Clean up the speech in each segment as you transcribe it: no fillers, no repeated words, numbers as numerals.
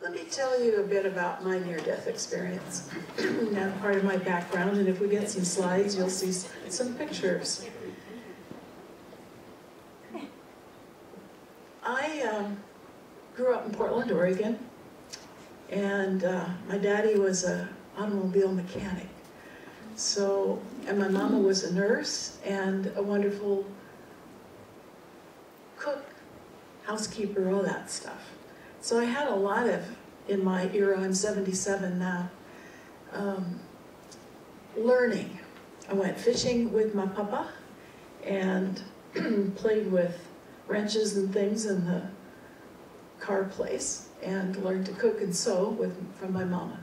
Let me tell you a bit about my near-death experience. Now, part of my background, and if we get some slides, you'll see some pictures. I grew up in Portland, Oregon, and my daddy was an automobile mechanic. So, and my mama was a nurse and a wonderful cook, housekeeper, all that stuff. So I had a lot of, in my era, I'm 77 now, learning. I went fishing with my papa and played with wrenches and things in the car place and learned to cook and sew from my mama.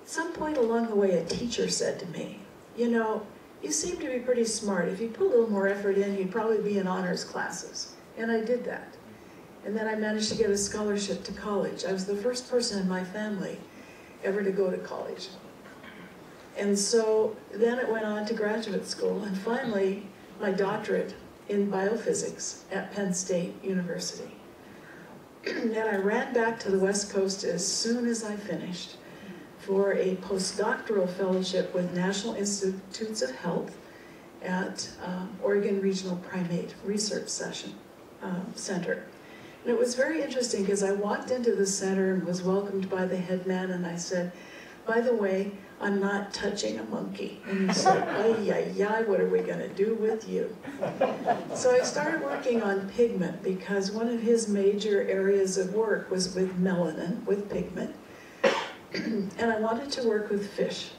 At some point along the way, a teacher said to me, you know, you seem to be pretty smart. If you put a little more effort in, you'd probably be in honors classes. And I did that. And then I managed to get a scholarship to college. I was the first person in my family ever to go to college. And so then it went on to graduate school, and finally my doctorate in biophysics at Penn State University. And I ran back to the West Coast as soon as I finished for a postdoctoral fellowship with National Institutes of Health at Oregon Regional Primate Research Center. And it was very interesting because I walked into the center and was welcomed by the head man, and I said, by the way, I'm not touching a monkey. And he said, ay, ay, ay, what are we going to do with you? So I started working on pigment because one of his major areas of work was with melanin, with pigment. And I wanted to work with fish.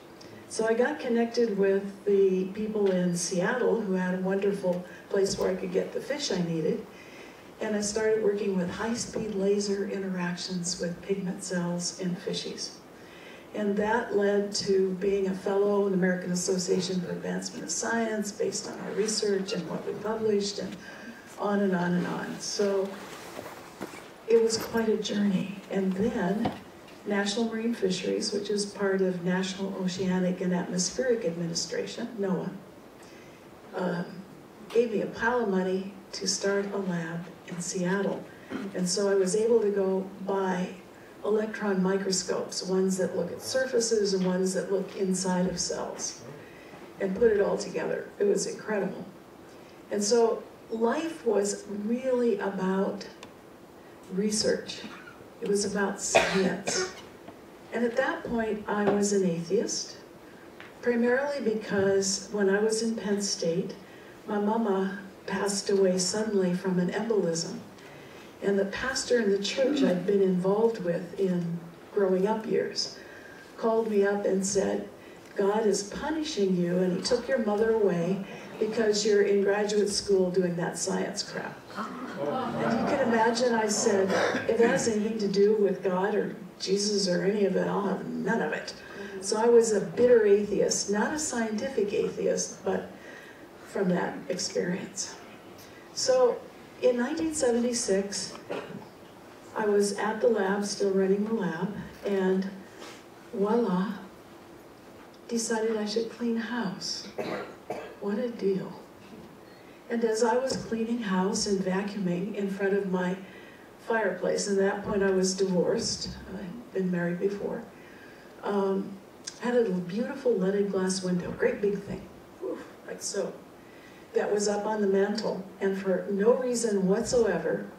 So I got connected with the people in Seattle who had a wonderful place where I could get the fish I needed. And I started working with high-speed laser interactions with pigment cells in fishies. And that led to being a fellow in the American Association for Advancement of Science based on our research and what we published, and on and on and on. So it was quite a journey. And then National Marine Fisheries, which is part of National Oceanic and Atmospheric Administration, NOAA, gave me a pile of money to start a lab in Seattle. And so I was able to go buy electron microscopes, ones that look at surfaces and ones that look inside of cells, and put it all together. It was incredible. And so life was really about research. It was about science. And at that point, I was an atheist, primarily because when I was in Penn State, my mama passed away suddenly from an embolism. And the pastor in the church I'd been involved with in growing up years called me up and said, God is punishing you, and he took your mother away because you're in graduate school doing that science crap. And you can imagine I said, if that has anything to do with God or Jesus or any of it, I'll have none of it. So I was a bitter atheist, not a scientific atheist, but from that experience. So in 1976, I was at the lab, still running the lab, and voila, decided I should clean house. What a deal. And as I was cleaning house and vacuuming in front of my fireplace, and at that point I was divorced, I'd been married before, had a beautiful leaded glass window, great big thing, like so, that was up on the mantle, and for no reason whatsoever,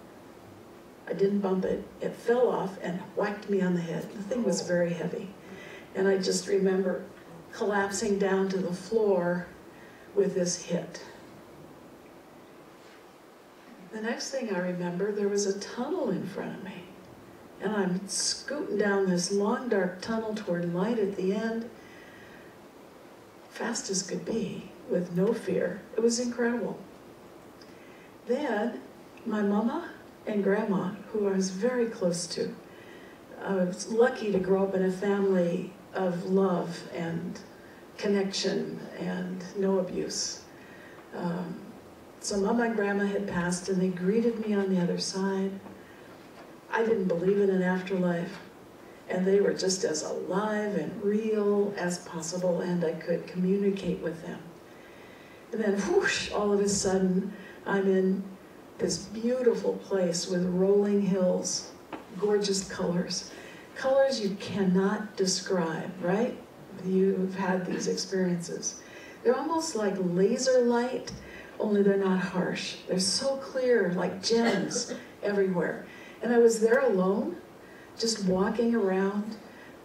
I didn't bump it, it fell off and whacked me on the head. The thing was very heavy. And I just remember collapsing down to the floor with this hit. The next thing I remember, there was a tunnel in front of me. And I'm scooting down this long, dark tunnel toward light at the end, fast as could be, with no fear. It was incredible. Then, my mama and grandma, who I was very close to, I was lucky to grow up in a family of love and connection and no abuse. So Mama and Grandma had passed, and they greeted me on the other side. I didn't believe in an afterlife, and they were just as alive and real as possible, and I could communicate with them. And then whoosh, all of a sudden, I'm in this beautiful place with rolling hills gorgeous colors. Colors you cannot describe, right? You've had these experiences. They're almost like laser light, only they're not harsh. They're so clear, like gems everywhere. And I was there alone, just walking around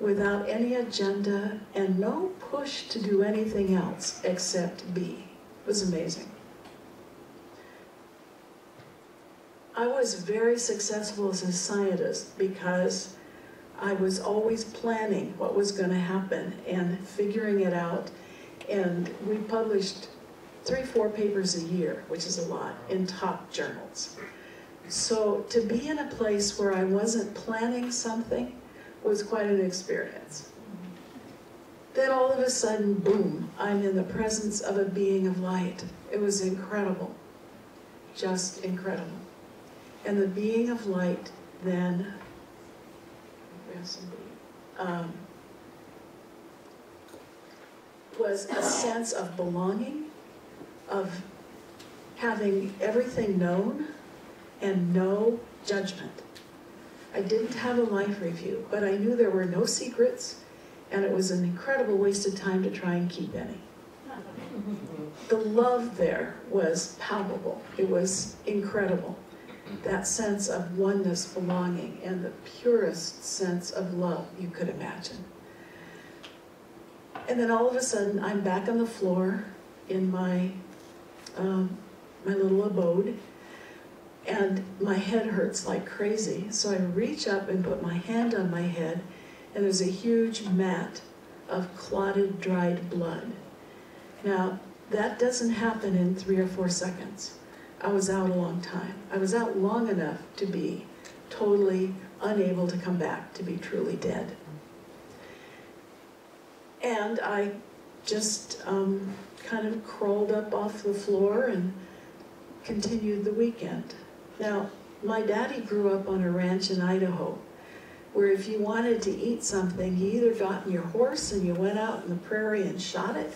without any agenda and no push to do anything else except be. It was amazing. I was very successful as a scientist because I was always planning what was going to happen and figuring it out. And we published 3-4 papers a year, which is a lot, in top journals. So to be in a place where I wasn't planning something was quite an experience. Then all of a sudden, boom, I'm in the presence of a being of light. It was incredible, just incredible. And the being of light then, was a sense of belonging, of having everything known and no judgment. I didn't have a life review, but I knew there were no secrets, and it was an incredible waste of time to try and keep any. The love there was palpable. It was incredible. That sense of oneness, belonging, and the purest sense of love you could imagine. And then all of a sudden, I'm back on the floor in my my little abode, and my head hurts like crazy. So I reach up and put my hand on my head, and there's a huge mat of clotted, dried blood. Now, that doesn't happen in 3 or 4 seconds. I was out a long time. I was out long enough to be totally unable to come back, to be truly dead. And I just kind of crawled up off the floor and continued the weekend. Now, my daddy grew up on a ranch in Idaho, where if you wanted to eat something, you either got on your horse and you went out in the prairie and shot it,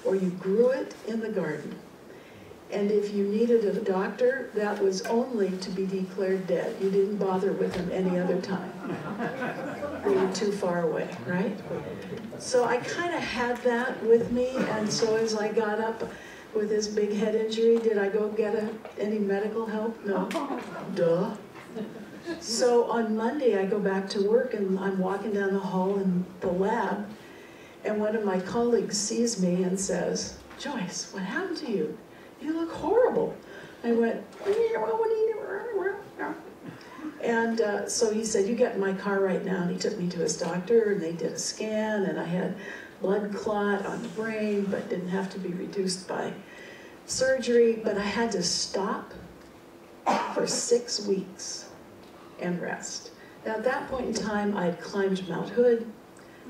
or you grew it in the garden. And if you needed a doctor, that was only to be declared dead. You didn't bother with them any other time. They were too far away, right? So I kind of had that with me, and so as I got up with this big head injury, did I go get any medical help? No. Duh. So on Monday, I go back to work, and I'm walking down the hall in the lab, and one of my colleagues sees me and says, "Joyce, what happened to you? You look horrible." I went, and so he said, "You get in my car right now." And he took me to his doctor, and they did a scan, and I had blood clot on the brain, but didn't have to be reduced by surgery. But I had to stop for 6 weeks and rest. Now, at that point in time, I'd climbed Mount Hood.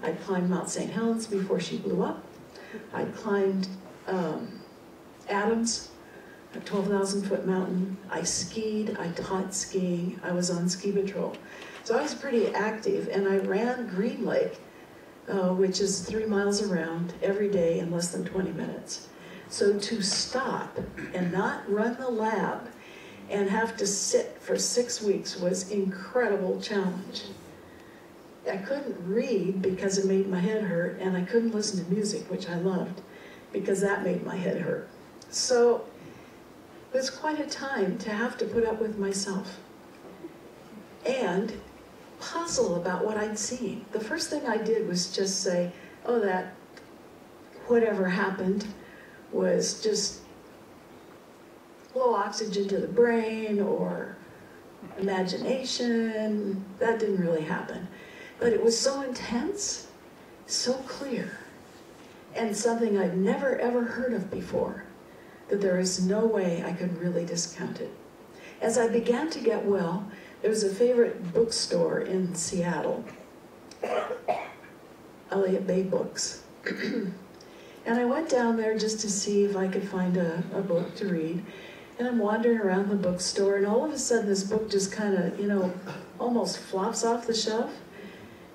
I'd climbed Mount St. Helens before she blew up. I'd climbed Adams, a 12,000-foot mountain. I skied, I taught skiing, I was on ski patrol. So I was pretty active, and I ran Green Lake, which is 3 miles around, every day in less than 20 minutes. So to stop and not run the lab and have to sit for 6 weeks was an incredible challenge. I couldn't read because it made my head hurt, and I couldn't listen to music, which I loved, because that made my head hurt. So it was quite a time to have to put up with myself and puzzle about what I'd seen. The first thing I did was just say, oh, that whatever happened was just low oxygen to the brain or imagination. That didn't really happen. But it was so intense, so clear, and something I'd never ever heard of before, that there is no way I could really discount it. As I began to get well, there was a favorite bookstore in Seattle, Elliott Bay Books. And I went down there just to see if I could find a book to read. And I'm wandering around the bookstore, and all of a sudden this book just kind of, almost flops off the shelf.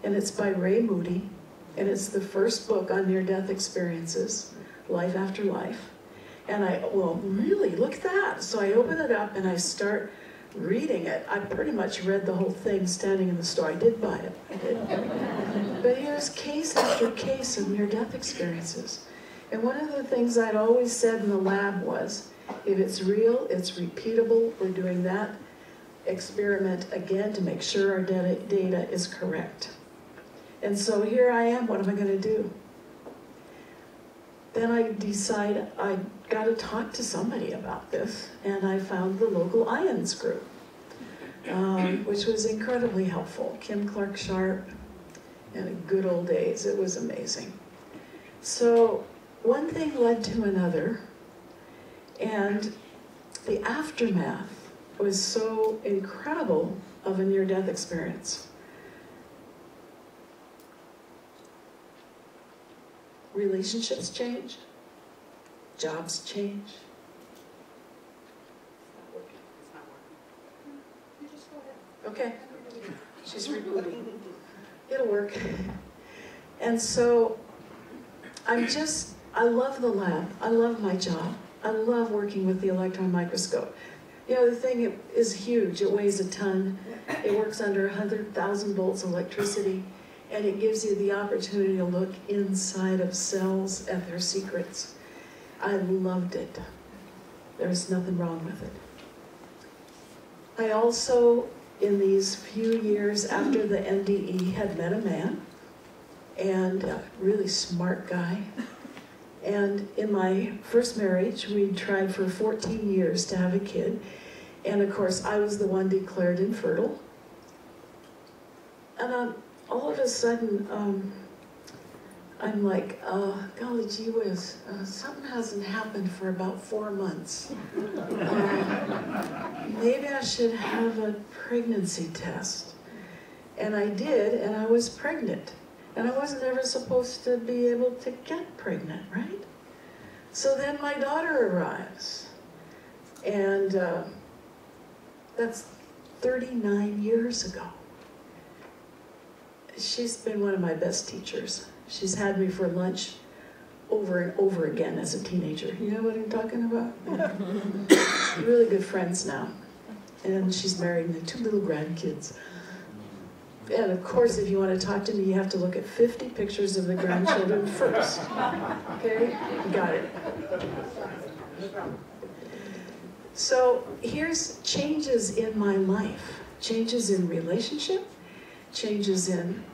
And it's by Ray Moody, and it's the first book on near-death experiences, Life After Life. And well, really, look at that. So I open it up and I start reading it. I pretty much read the whole thing standing in the store. I did buy it, I did. But here's case after case of near-death experiences. And one of the things I'd always said in the lab was, if it's real, it's repeatable, we're doing that experiment again to make sure our data is correct. And so here I am, what am I going to do? Then I decide I got to talk to somebody about this, and I found the local IANDS group, which was incredibly helpful. Kim Clark-Sharp, and the good old days, it was amazing. So one thing led to another, and the aftermath was so incredible of a near-death experience. Relationships change, jobs change. It's not working. You just go ahead. Okay, she's rebooting. It'll work. And so I love the lab. I love my job. I love working with the electron microscope. You know, the thing is huge. It weighs a ton. It works under 100,000 volts electricity, and it gives you the opportunity to look inside of cells at their secrets. I loved it. There's nothing wrong with it. I also, in these few years after the NDE, had met a man, and a really smart guy. And in my first marriage, we tried for 14 years to have a kid. And of course, I was the one declared infertile. And all of a sudden, I'm like, golly gee whiz, something hasn't happened for about 4 months. Maybe I should have a pregnancy test. And I did, and I was pregnant. And I wasn't ever supposed to be able to get pregnant, right? So then my daughter arrives. And that's 39 years ago. She's been one of my best teachers. She's had me for lunch over and over again as a teenager. You know what I'm talking about? Yeah. Really good friends now. And she's married and 2 little grandkids. And of course, if you want to talk to me, you have to look at 50 pictures of the grandchildren first. Okay? Got it. So here's changes in my life. Changes in relationship, changes in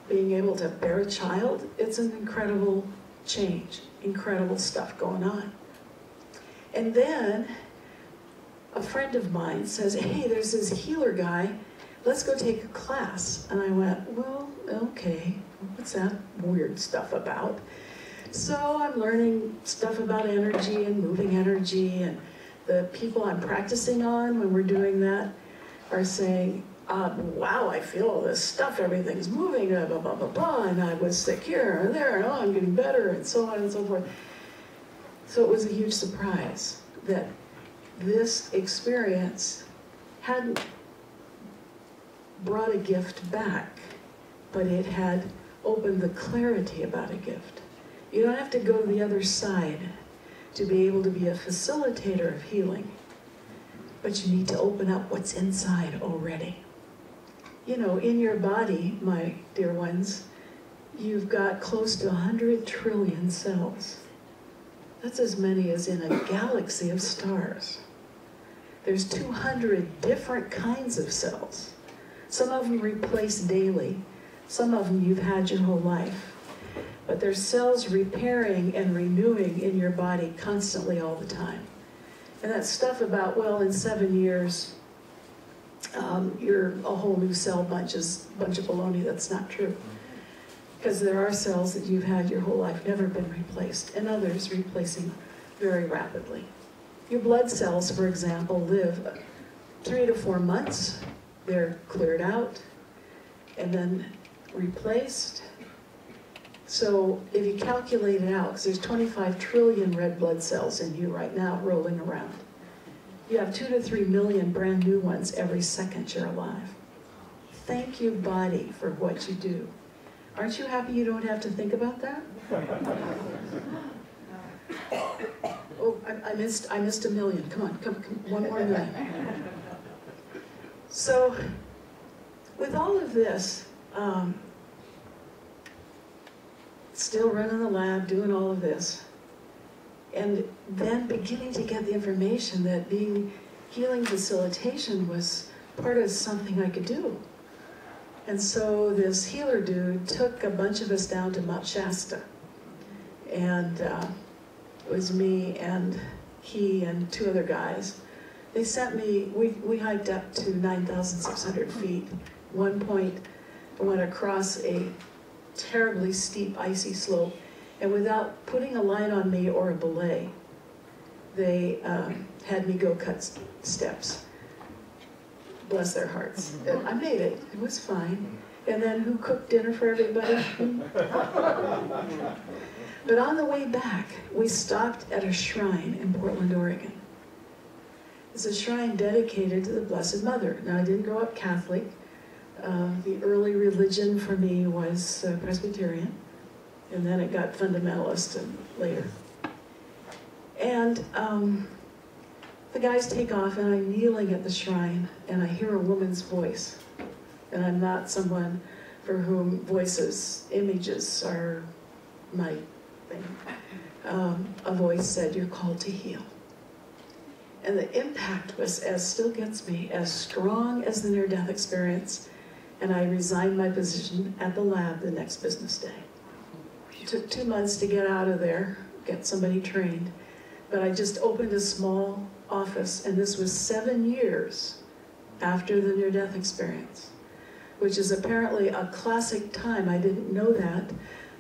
being able to bear a child. It's an incredible change, incredible stuff going on. And then a friend of mine says, hey, there's this healer guy, let's go take a class. And I went, well, okay, what's that weird stuff about? So I'm learning stuff about energy and moving energy, and the people I'm practicing on when we're doing that are saying, wow, I feel all this stuff, everything's moving, blah, blah, blah, blah, blah, and I was sick here and there, and oh, I'm getting better, and so on and so forth. So it was a huge surprise that this experience hadn't brought a gift back, but it had opened the clarity about a gift. You don't have to go to the other side to be able to be a facilitator of healing, but you need to open up what's inside already. You know, in your body, my dear ones, you've got close to 100 trillion cells. That's as many as in a galaxy of stars. There's 200 different kinds of cells. Some of them replace daily. Some of them you've had your whole life. But there's cells repairing and renewing in your body constantly all the time. And that stuff about, well, in 7 years, you're a whole new cell bunch is a bunch of baloney. That's not true. Because there are cells that you've had your whole life never been replaced, and others replacing very rapidly. Your blood cells, for example, live 3 to 4 months. They're cleared out and then replaced. So if you calculate it out, because there's 25 trillion red blood cells in you right now rolling around, you have 2 to 3 million brand new ones every second you're alive. Thank you, body, for what you do. Aren't you happy you don't have to think about that? Oh, I missed a million. Come on, come, one more million. So, with all of this, still running the lab, doing all of this, and then beginning to get the information that being healing facilitation was part of something I could do. And so this healer dude took a bunch of us down to Mount Shasta. And it was me and he and 2 other guys. They sent me, we hiked up to 9,600 feet. One point, I went across a terribly steep, icy slope, and without putting a line on me or a belay, they had me go cut steps. Bless their hearts. I made it. It was fine. And then who cooked dinner for everybody? But on the way back, we stopped at a shrine in Portland, Oregon. It's a shrine dedicated to the Blessed Mother. Now, I didn't grow up Catholic. The early religion for me was Presbyterian, and then it got fundamentalist later. And the guys take off, and I'm kneeling at the shrine, and I hear a woman's voice. And I'm not someone for whom voices, images are my thing. A voice said, "You're called to heal." And the impact was, as still gets me, as strong as the near-death experience. And I resigned my position at the lab the next business day. It took 2 months to get out of there, get somebody trained. But I just opened a small office, and this was 7 years after the near-death experience, which is apparently a classic time. I didn't know that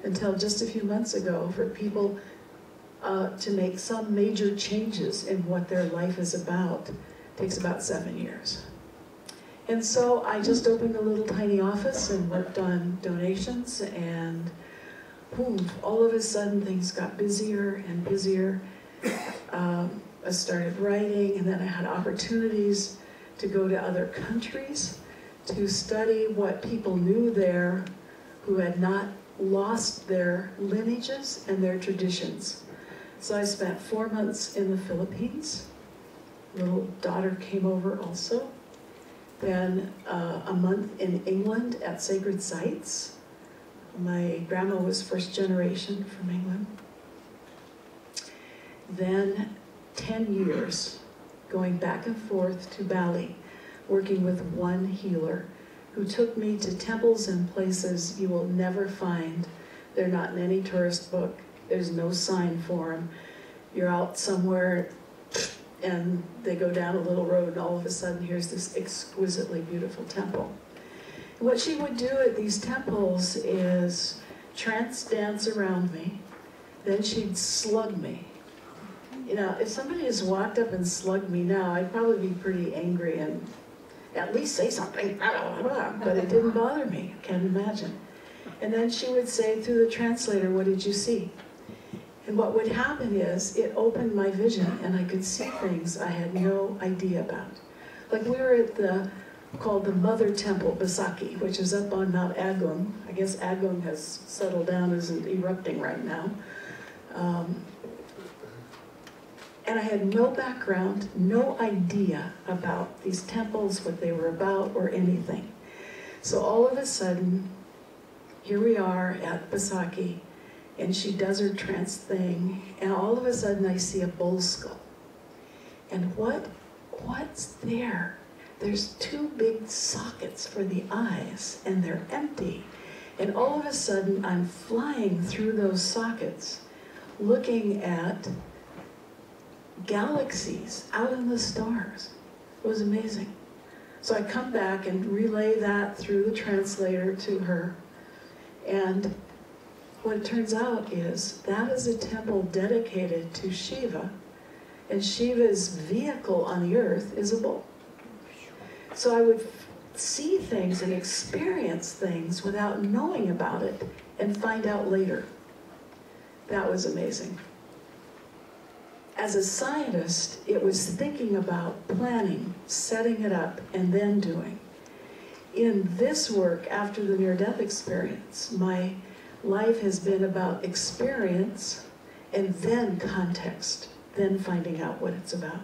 until just a few months ago, for people to make some major changes in what their life is about. It takes about 7 years. And so I just opened a little tiny office and worked on donations, and boom, all of a sudden things got busier and busier. I started writing, and then I had opportunities to go to other countries to study what people knew there who had not lost their lineages and their traditions. So I spent 4 months in the Philippines. Little daughter came over also. Then a month in England at sacred sites. My grandma was first generation from England. Then 10 years going back and forth to Bali, working with one healer who took me to temples and places you will never find. They're not in any tourist book. There's no sign for them. You're out somewhere and they go down a little road, and all of a sudden here's this exquisitely beautiful temple. And what she would do at these temples is trance dance around me, then she'd slug me. You know, if somebody just walked up and slugged me now, I'd probably be pretty angry and at least say something, but it didn't bother me, can't imagine. And then she would say through the translator, "What did you see?" And what would happen is, it opened my vision, and I could see things I had no idea about. Like we were at called the Mother Temple, Basaki, which is up on Mount Agung. I guess Agung has settled down, isn't erupting right now. And I had no background, no idea about these temples, what they were about, or anything. So all of a sudden, here we are at Basaki, and she does her trance thing, and all of a sudden I see a bull skull. And what's there? There's 2 big sockets for the eyes, and they're empty. And all of a sudden I'm flying through those sockets, looking at galaxies out in the stars. It was amazing. So I come back and relay that through the translator to her, and what it turns out is that is a temple dedicated to Shiva, and Shiva's vehicle on the earth is a bull. So I would see things and experience things without knowing about it and find out later. That was amazing. As a scientist, it was thinking about planning, setting it up, and then doing. In this work, after the near-death experience, my life has been about experience and then context, then finding out what it's about.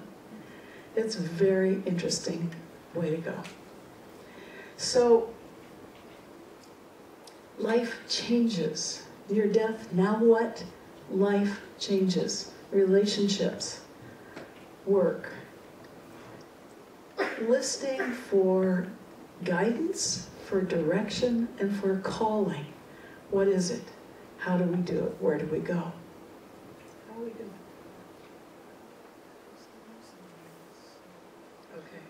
It's a very interesting way to go. So, life changes. Near death, now what? Life changes. Relationships, work. Listening for guidance, for direction, and for calling. What is it? How do we do it? Where do we go? How are we doing? Okay.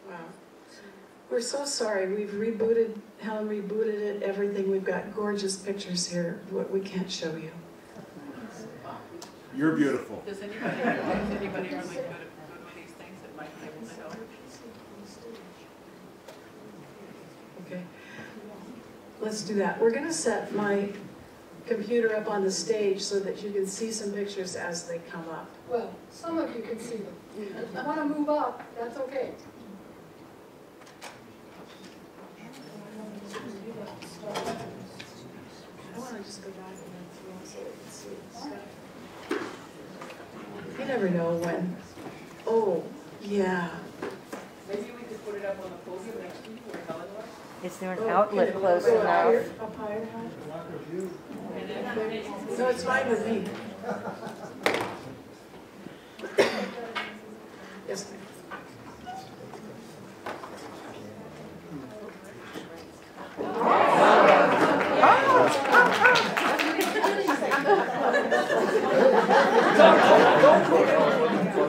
Wow. We're so sorry. We've rebooted, Helen rebooted it, everything. We've got gorgeous pictures here. What we can't show you. You're beautiful. Does anybody really good at these things that might be able to help? Okay. Let's do that. We're going to set my computer up on the stage so that you can see some pictures as they come up. Well, some of you can see them. If you want to move up, that's okay. I want to just go back and then through so they can see stuff. You never know when. Oh, yeah. Maybe we could put it up on the podium next to you where Helen was. Is there an outlet close Go up enough? higher, up higher, No, it's fine with me. Yes, ma'am.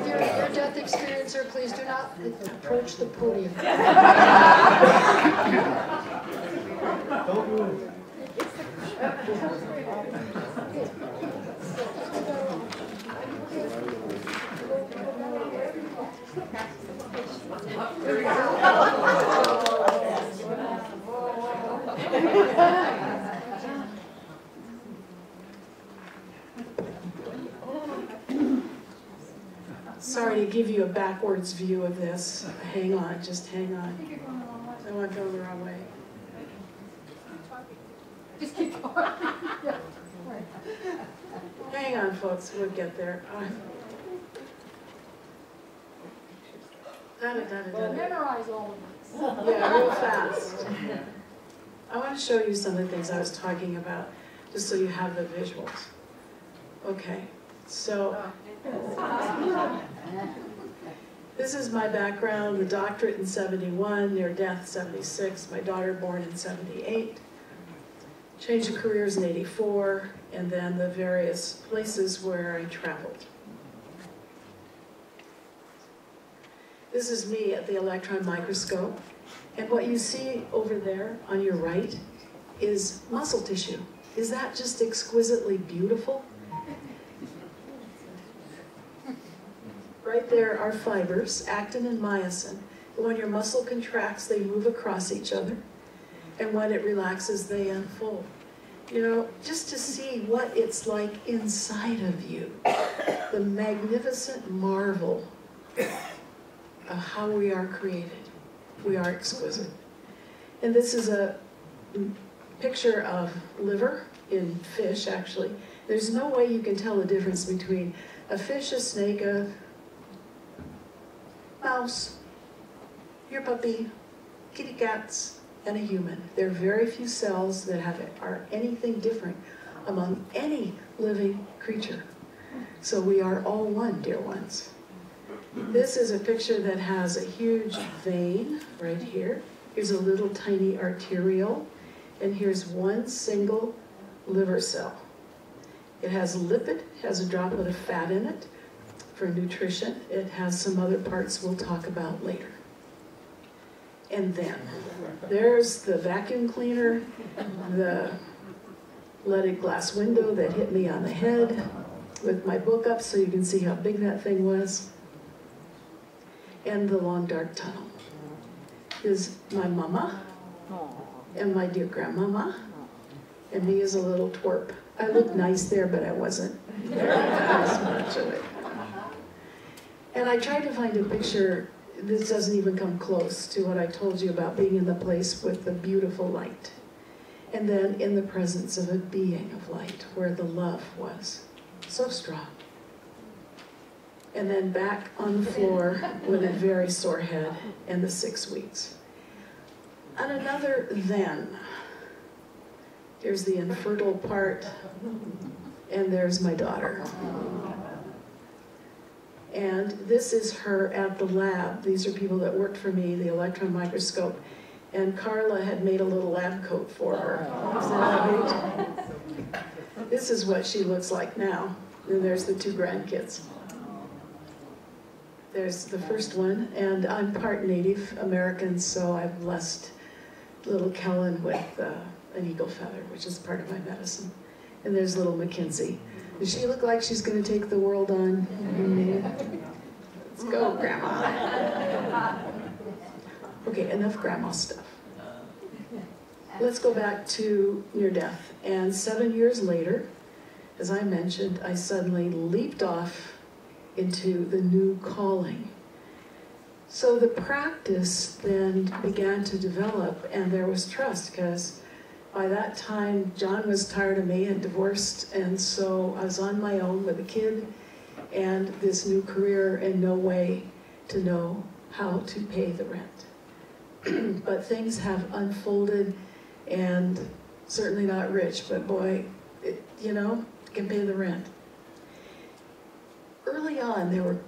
Your death experiencer, please do not approach the podium. Sorry to give you a backwards view of this. Hang on, just hang on. I want to go the wrong way. Just keep going. Yeah. Hang on, folks, we'll get there. Well, memorize all of this. Yeah, real fast. I want to show you some of the things I was talking about, just so you have the visuals. Okay, so this is my background, the doctorate in 71, near death 76, my daughter born in 78, changed of careers in 84, and then the various places where I traveled. This is me at the electron microscope, and what you see over there on your right is muscle tissue. Is that just exquisitely beautiful? Right there are fibers, actin and myosin. When your muscle contracts, they move across each other, and when it relaxes, they unfold. You know, just to see what it's like inside of you, the magnificent marvel of how we are created. We are exquisite. And this is a picture of liver in fish, actually. There's no way you can tell the difference between a fish, a snake, a mouse, your puppy, kitty cats, and a human. There are very few cells that are anything different among any living creature. So we are all one, dear ones. This is a picture that has a huge vein right here. Here's a little tiny arteriole, and here's one single liver cell. It has a lipid, has a droplet of fat in it for nutrition. It has some other parts we'll talk about later. And then there's the vacuum cleaner, the leaded glass window that hit me on the head with my book up so you can see how big that thing was. And the long dark tunnel is my mama and my dear grandmama and me as a little twerp. I looked nice there, but I wasn't as much of it. And I tried to find a picture. This doesn't even come close to what I told you about being in the place with the beautiful light. And then in the presence of a being of light where the love was so strong. and then back on the floor with a very sore head, and the 6 weeks. On another then, here's the infertile part, and there's my daughter. And this is her at the lab. These are people that worked for me, the electron microscope. And Carla had made a little lab coat for her. This is what she looks like now. And there's the 2 grandkids. There's the first one, and I'm part Native American, so I've blessed little Kellen with an eagle feather, which is part of my medicine. And there's little Mackenzie. Does she look like she's going to take the world on? Let's go, Grandma. Okay, enough grandma stuff. Let's go back to near death. And 7 years later, as I mentioned, I suddenly leaped off into the new calling. So the practice then began to develop, and there was trust, because by that time, John was tired of me and divorced, and so I was on my own with a kid and this new career and no way to know how to pay the rent. But things have unfolded, and certainly not rich, but boy, you know, can pay the rent. Early on, there were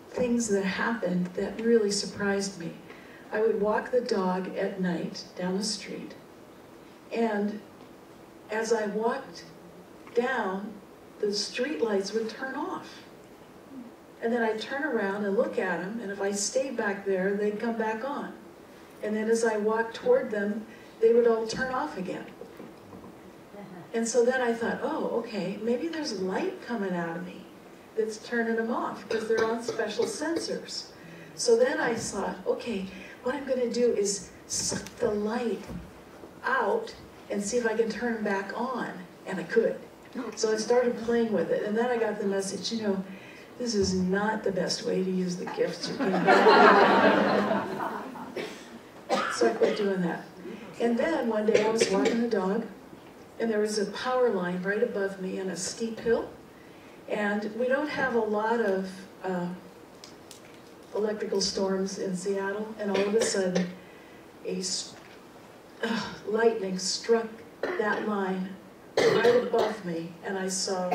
things that happened that really surprised me. I would walk the dog at night down the street, and as I walked down, the street lights would turn off. And then I'd turn around and look at them, and if I stayed back there, they'd come back on. And then as I walked toward them, they would all turn off again. And so then I thought, oh, okay, maybe there's light coming out of me that's turning them off, because they're on special sensors. So then I thought, okay, what I'm going to do is suck the light out and see if I can turn them back on. And I could. So I started playing with it, and then I got the message, you know, this is not the best way to use the gifts you're getting. So I quit doing that. And then one day I was walking the dog, and there was a power line right above me in a steep hill. And we don't have a lot of electrical storms in Seattle, and all of a sudden, lightning struck that line right above me, and I saw,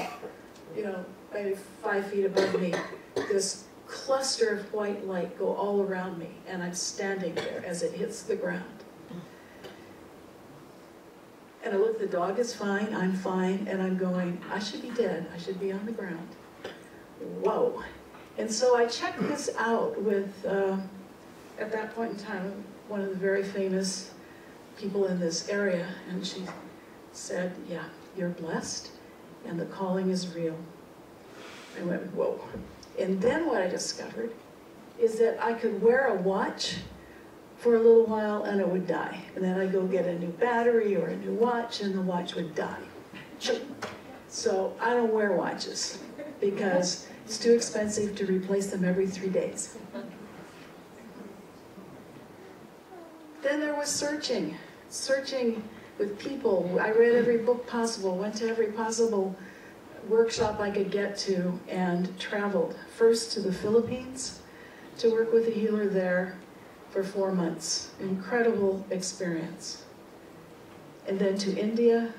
you know, maybe 5 feet above me, this cluster of white light go all around me, and I'm standing there as it hits the ground. And I look, the dog is fine, I'm fine, and I'm going, I should be dead, I should be on the ground. Whoa. And so I checked this out with, at that point in time, one of the very famous people in this area, and she said, yeah, you're blessed, and the calling is real. I went, whoa. And then what I discovered is that I could wear a watch for a little while and it would die. And then I'd go get a new battery or a new watch and the watch would die. So I don't wear watches because it's too expensive to replace them every 3 days. Then there was searching with people. I read every book possible, went to every possible workshop I could get to, and traveled first to the Philippines to work with a healer there for 4 months. Incredible experience. And then to India,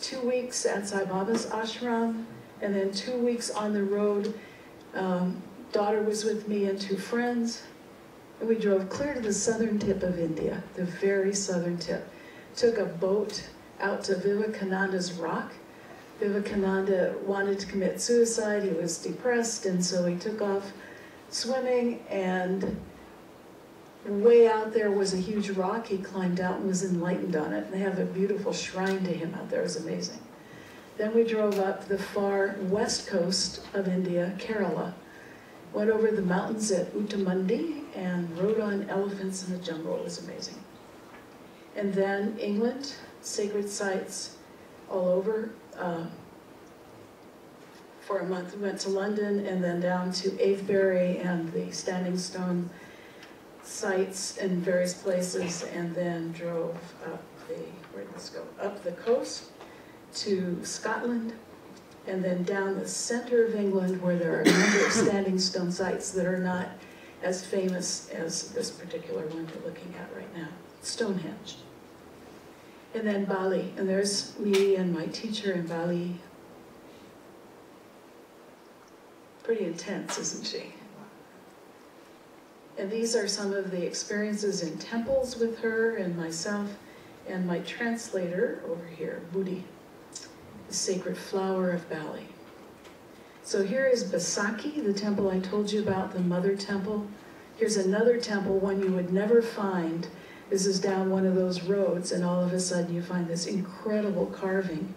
2 weeks at Sai Baba's ashram, and then 2 weeks on the road. Daughter was with me and 2 friends, and we drove clear to the southern tip of India, the very southern tip. Took a boat out to Vivekananda's rock. Vivekananda wanted to commit suicide, he was depressed, and so he took off swimming, and way out there was a huge rock. He climbed out and was enlightened on it. They have a beautiful shrine to him out there. It was amazing. Then we drove up the far west coast of India, Kerala, went over the mountains at Uttamundi, and rode on elephants in the jungle. It was amazing. And then England, sacred sites all over. For a month, we went to London and then down to Avebury and the Standing Stone sites in various places, and then drove up the, where did this go? Up the coast to Scotland, and then down the center of England where there are a number of standing stone sites that are not as famous as this particular one we're looking at right now, Stonehenge. And then Bali, and there's me and my teacher in Bali. Pretty intense, isn't she? And these are some of the experiences in temples with her and myself and my translator over here, Budi, the sacred flower of Bali. So here is Basaki, the temple I told you about, the mother temple. Here's another temple, one you would never find. This is down one of those roads, and all of a sudden you find this incredible carving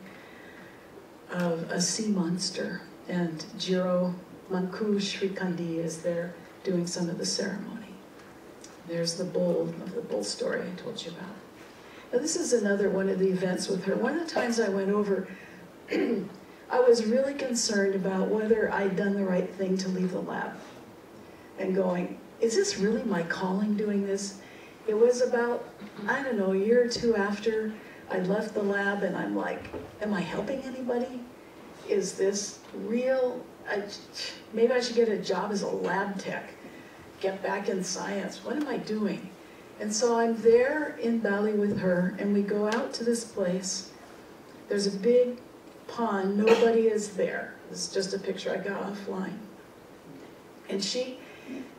of a sea monster. And Jiro Manku Shrikandi is there doing some of the ceremony. There's the bull of the bull story I told you about. Now this is another one of the events with her. One of the times I went over, I was really concerned about whether I'd done the right thing to leave the lab. And going, is this really my calling doing this? It was about, I don't know, a year or two after I left the lab, and I'm like, am I helping anybody? Is this real? Maybe I should get a job as a lab tech, get back in science. What am I doing? And so I'm there in Bali with her, and we go out to this place. There's a big pond, nobody is there. This is just a picture I got offline. And she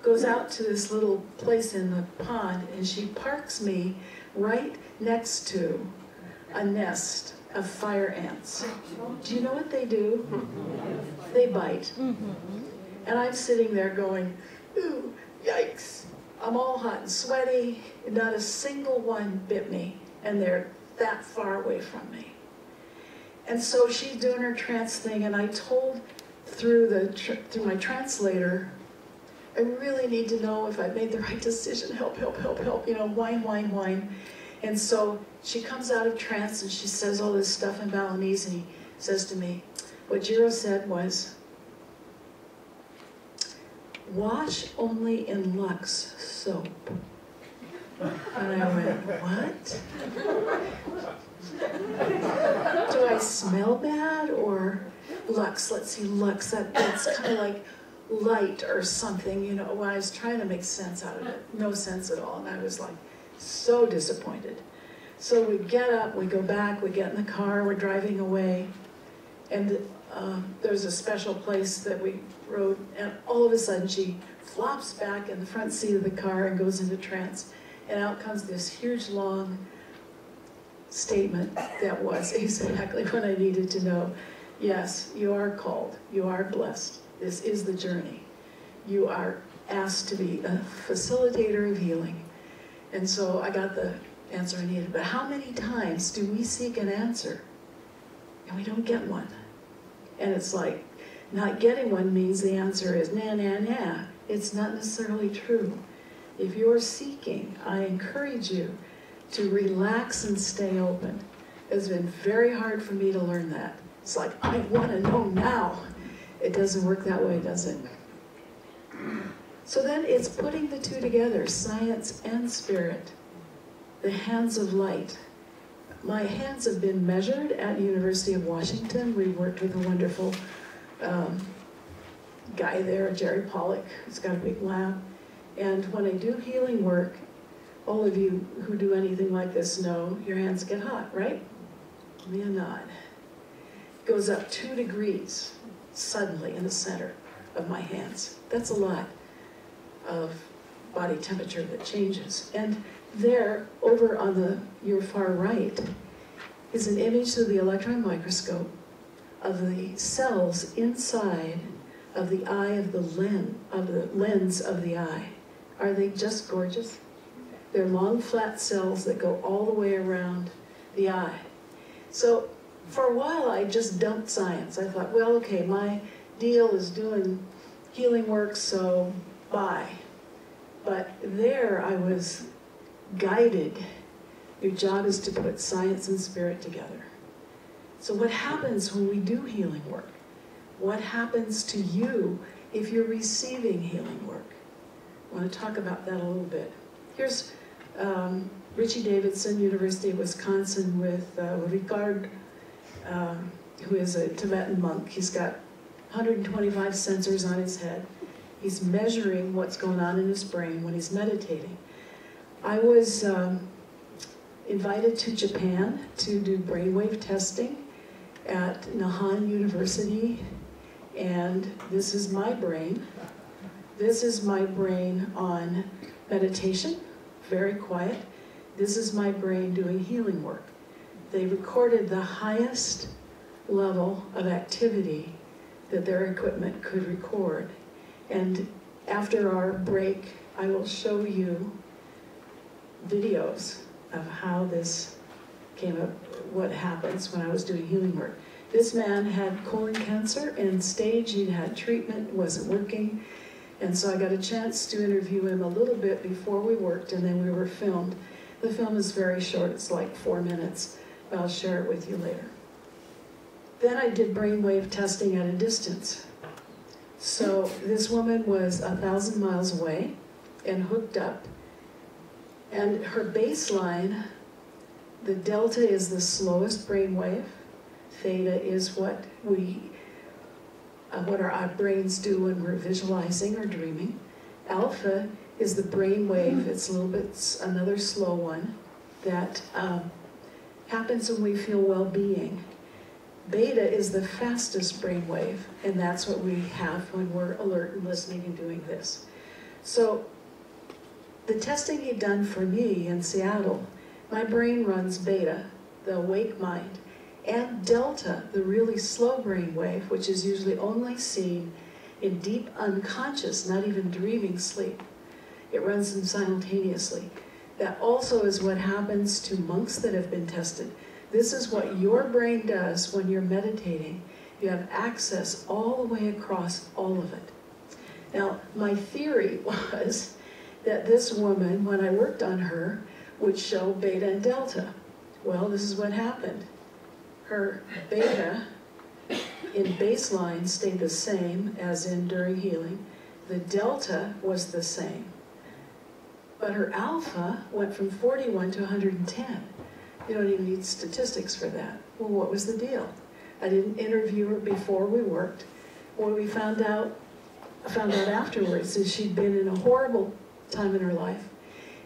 goes out to this little place in the pond, and she parks me right next to a nest of fire ants. Do you know what they do? They bite. And I'm sitting there going, ooh, yikes. I'm all hot and sweaty, and not a single one bit me, and they're that far away from me. And so she's doing her trance thing, and I told through my translator, I really need to know if I made the right decision. Help, help, help, help. You know, whine, whine, whine. And so she comes out of trance and she says all this stuff in Balinese, and he says to me, what Jiro said was, wash only in Lux soap. And I went, what? Do I smell bad? Or Lux, let's see, Lux, that's kind of like light or something, you know. Well, I was trying to make sense out of it. No sense at all. And I was like so disappointed. So we get up, we go back, we get in the car, we're driving away. And there's a special place that we rode, and all of a sudden she flops back in the front seat of the car and goes into trance. And out comes this huge, long statement that was exactly what I needed to know. Yes, you are called. You are blessed. This is the journey. You are asked to be a facilitator of healing. And so I got the answer I needed. But how many times do we seek an answer and we don't get one? And it's like, not getting one means the answer is nah, nah, nah. It's not necessarily true. If you're seeking, I encourage you to relax and stay open. It's been very hard for me to learn that. It's like, I want to know now. It doesn't work that way, does it? So then it's putting the two together, science and spirit. The hands of light. My hands have been measured at University of Washington. We worked with a wonderful guy there, Jerry Pollock, who's got a big lab. And when I do healing work, all of you who do anything like this know your hands get hot, right? Give me a nod. It goes up 2 degrees suddenly in the center of my hands. That's a lot of body temperature that changes. And there, over on your far right, is an image through the electron microscope of the cells inside of the eye of the lens of the eye. Are they just gorgeous? They're long, flat cells that go all the way around the eye. So for a while, I just dumped science. I thought, well, okay, my deal is doing healing work, so bye. But there I was guided. Your job is to put science and spirit together. So what happens when we do healing work? What happens to you if you're receiving healing work? I want to talk about that a little bit. Here's Richie Davidson, University of Wisconsin, with Ricard who is a Tibetan monk. He's got 125 sensors on his head. He's measuring what's going on in his brain when he's meditating. I was invited to Japan to do brainwave testing at Nihon University, and this is my brain. This is my brain on meditation, very quiet. This is my brain doing healing work. They recorded the highest level of activity that their equipment could record. And after our break, I will show you videos of how this came up, what happens when I was doing healing work. This man had colon cancer, and stage, he'd had treatment, wasn't working. And so I got a chance to interview him a little bit before we worked, and then we were filmed. The film is very short, it's like 4 minutes. I'll share it with you later. Then I did brainwave testing at a distance. So this woman was 1,000 miles away and hooked up. And her baseline, the delta is the slowest brainwave. Theta is what our brains do when we're visualizing or dreaming. Alpha is the brainwave. It's a little bit another slow one that happens when we feel well-being. Beta is the fastest brainwave, and that's what we have when we're alert and listening and doing this. So the testing he'd done for me in Seattle, my brain runs beta, the awake mind, and delta, the really slow brainwave, which is usually only seen in deep unconscious, not even dreaming sleep. It runs them simultaneously. That also is what happens to monks that have been tested. This is what your brain does when you're meditating. You have access all the way across all of it. Now, my theory was that this woman, when I worked on her, would show beta and delta. Well, this is what happened. Her beta in baseline stayed the same as in during healing. The delta was the same. But her alpha went from 41 to 110. You don't even need statistics for that. Well, what was the deal? I didn't interview her before we worked. What we found out afterwards is she'd been in a horrible time in her life.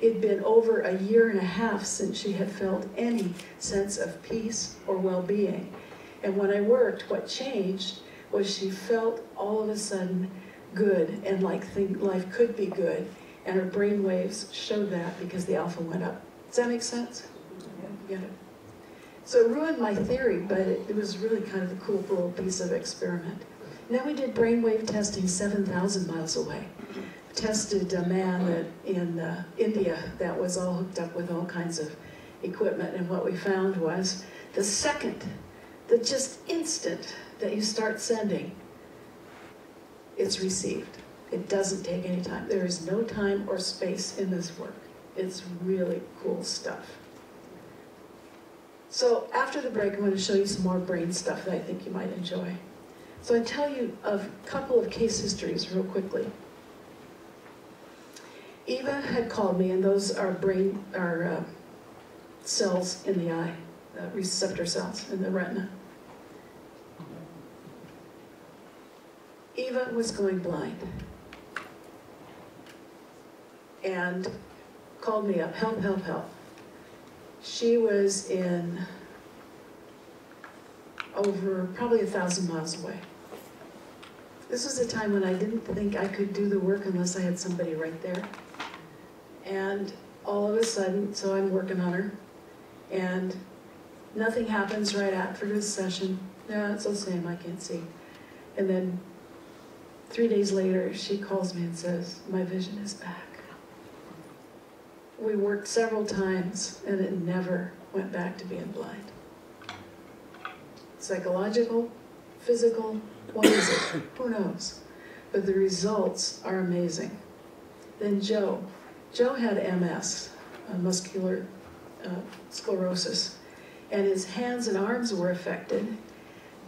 It'd been over 1.5 years since she had felt any sense of peace or well-being. And when I worked, what changed was she felt all of a sudden good and like life could be good. And her brain waves showed that because the alpha went up. Does that make sense? Yeah. So it ruined my theory, but it was really kind of a cool little piece of experiment. And then we did brainwave testing 7,000 miles away. Tested a man in India that was all hooked up with all kinds of equipment, and what we found was the second, the just instant that you start sending, it's received. It doesn't take any time. There is no time or space in this work. It's really cool stuff. So after the break, I'm going to show you some more brain stuff that I think you might enjoy. So I tell you a couple of case histories real quickly. Eva had called me, and those are cells in the eye, receptor cells in the retina. Eva was going blind and called me up, help, help, help. She was in over probably 1,000 miles away. This was a time when I didn't think I could do the work unless I had somebody right there. And all of a sudden, so I'm working on her, and nothing happens right after this session. Yeah, it's the same, I can't see. And then 3 days later, she calls me and says, my vision is back. We worked several times, and it never went back to being blind. Psychological, physical, what is it? Who knows? But the results are amazing. Then Joe had MS, muscular sclerosis, and his hands and arms were affected.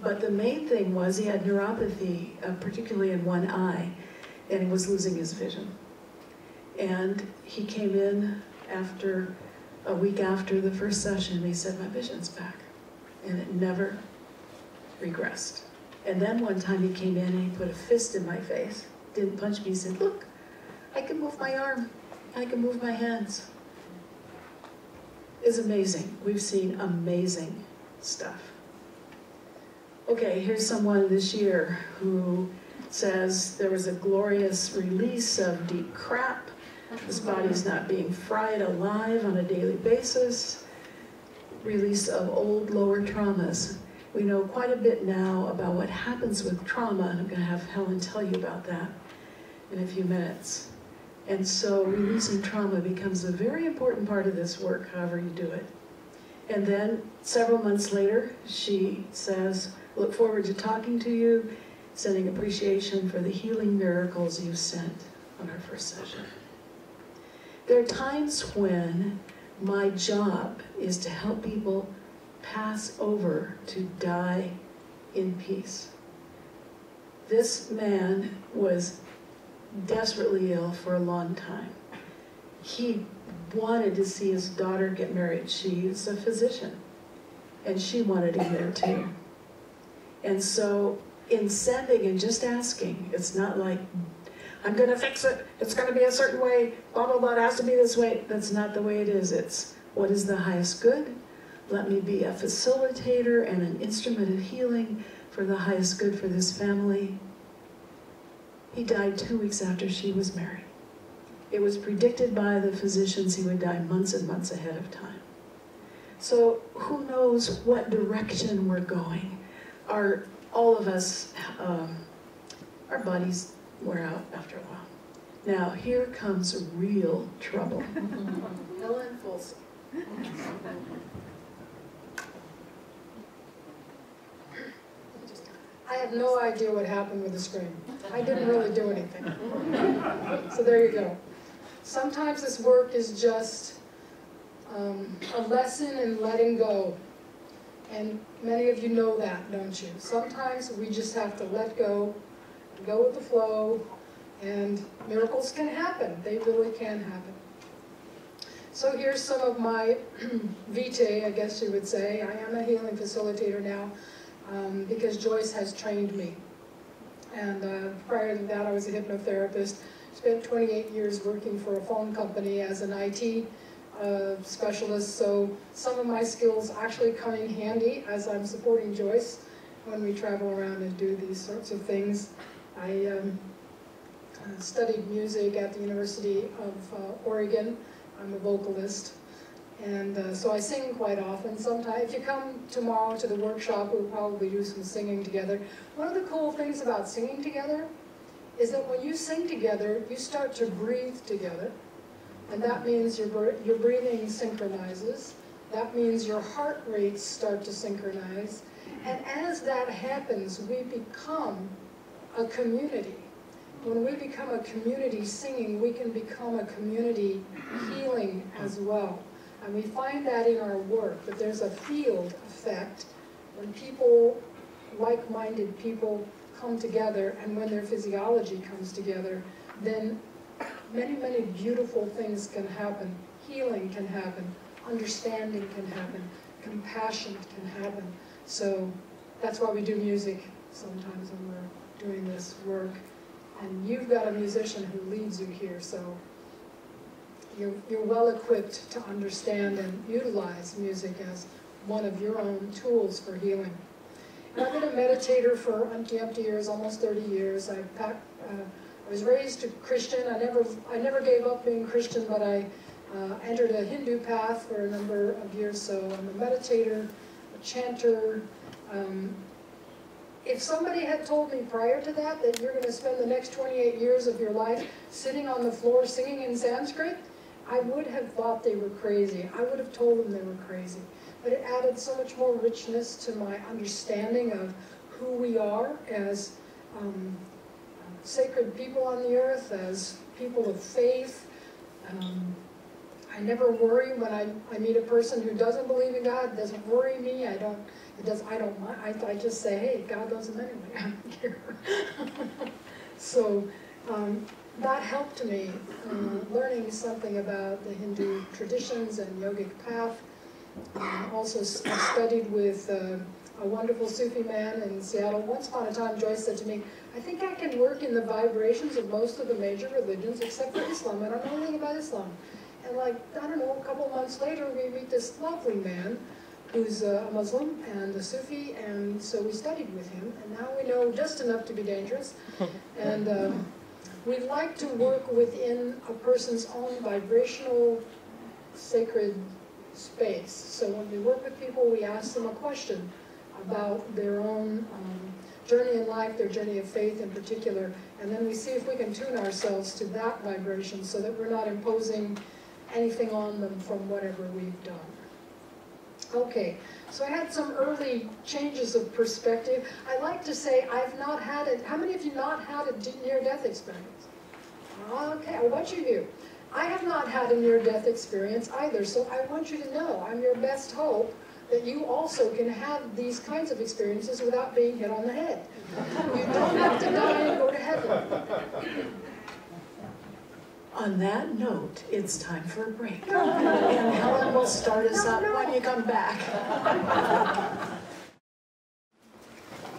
But the main thing was he had neuropathy, particularly in one eye, and he was losing his vision. And he came in after a week after the first session, and he said, my vision's back. And it never regressed. And then one time he came in and he put a fist in my face, didn't punch me, he said, look, I can move my arm, I can move my hands. It's amazing. We've seen amazing stuff. Okay, here's someone this year who says there was a glorious release of deep crap. This body's not being fried alive on a daily basis. Release of old lower traumas. We know quite a bit now about what happens with trauma, and I'm going to have Helen tell you about that in a few minutes. And so releasing trauma becomes a very important part of this work, however you do it. And then several months later, she says, look forward to talking to you, sending appreciation for the healing miracles you sent on our first session. There are times when my job is to help people pass over to die in peace. This man was desperately ill for a long time. He wanted to see his daughter get married. She is a physician, and she wanted him there too. And so in sending and just asking, it's not like, I'm going to fix it, it's going to be a certain way, blah, blah, blah, it has to be this way. That's not the way it is. It's, what is the highest good? Let me be a facilitator and an instrument of healing for the highest good for this family. He died 2 weeks after she was married. It was predicted by the physicians he would die months and months ahead of time. So who knows what direction we're going? All of us, our bodies wear out after a while. Now, here comes real trouble. Helen Folsom. I have no idea what happened with the screen. I didn't really do anything. So there you go. Sometimes this work is just a lesson in letting go. And many of you know that, don't you? Sometimes we just have to let go with the flow, and miracles can happen. They really can happen. So here's some of my vitae, I guess you would say. I am a healing facilitator now because Joyce has trained me. And prior to that, I was a hypnotherapist. Spent 28 years working for a phone company as an IT specialist, so some of my skills actually come in handy as I'm supporting Joyce when we travel around and do these sorts of things. I studied music at the University of Oregon. I'm a vocalist, and so I sing quite often. Sometimes, if you come tomorrow to the workshop, we'll probably do some singing together. One of the cool things about singing together is that when you sing together, you start to breathe together. And that means your breathing synchronizes. That means your heart rates start to synchronize. And as that happens, we become a community. When we become a community singing, we can become a community healing as well. And we find that in our work, that there's a field effect when people, like-minded people, come together, and when their physiology comes together, then many, many beautiful things can happen. Healing can happen. Understanding can happen. Compassion can happen. So that's why we do music sometimes when we're doing this work. And you've got a musician who leads you here, so you're well equipped to understand and utilize music as one of your own tools for healing. And I've been a meditator for umpty years, almost 30 years. I was raised a Christian. I never gave up being Christian, but I entered a Hindu path for a number of years. So I'm a meditator, a chanter. If somebody had told me prior to that you're going to spend the next 28 years of your life sitting on the floor singing in Sanskrit, I would have thought they were crazy. I would have told them they were crazy. But it added so much more richness to my understanding of who we are as sacred people on the earth, as people of faith. I never worry when I meet a person who doesn't believe in God. It doesn't worry me. I don't mind. I just say, hey, God loves them anyway. I don't care. So that helped me learning something about the Hindu traditions and yogic path. Also, I studied with a a wonderful Sufi man in Seattle. Once upon a time, Joyce said to me, I think I can work in the vibrations of most of the major religions except for Islam. I don't know anything about Islam. And like, I don't know, a couple months later, we meet this lovely man who's a Muslim and a Sufi, and so we studied with him, and now we know just enough to be dangerous. And we like to work within a person's own vibrational, sacred space. So when we work with people, we ask them a question about their own journey in life, their journey of faith in particular, and then we see if we can tune ourselves to that vibration so that we're not imposing anything on them from whatever we've done. Okay, so I had some early changes of perspective. I like to say I've not had it. How many of you not had a near-death experience? Okay, I want you to. I have not had a near-death experience either, so I want you to know I'm your best hope that you also can have these kinds of experiences without being hit on the head. You don't have to die and go to heaven. On that note, it's time for a break. And Helen will start us up when you come back.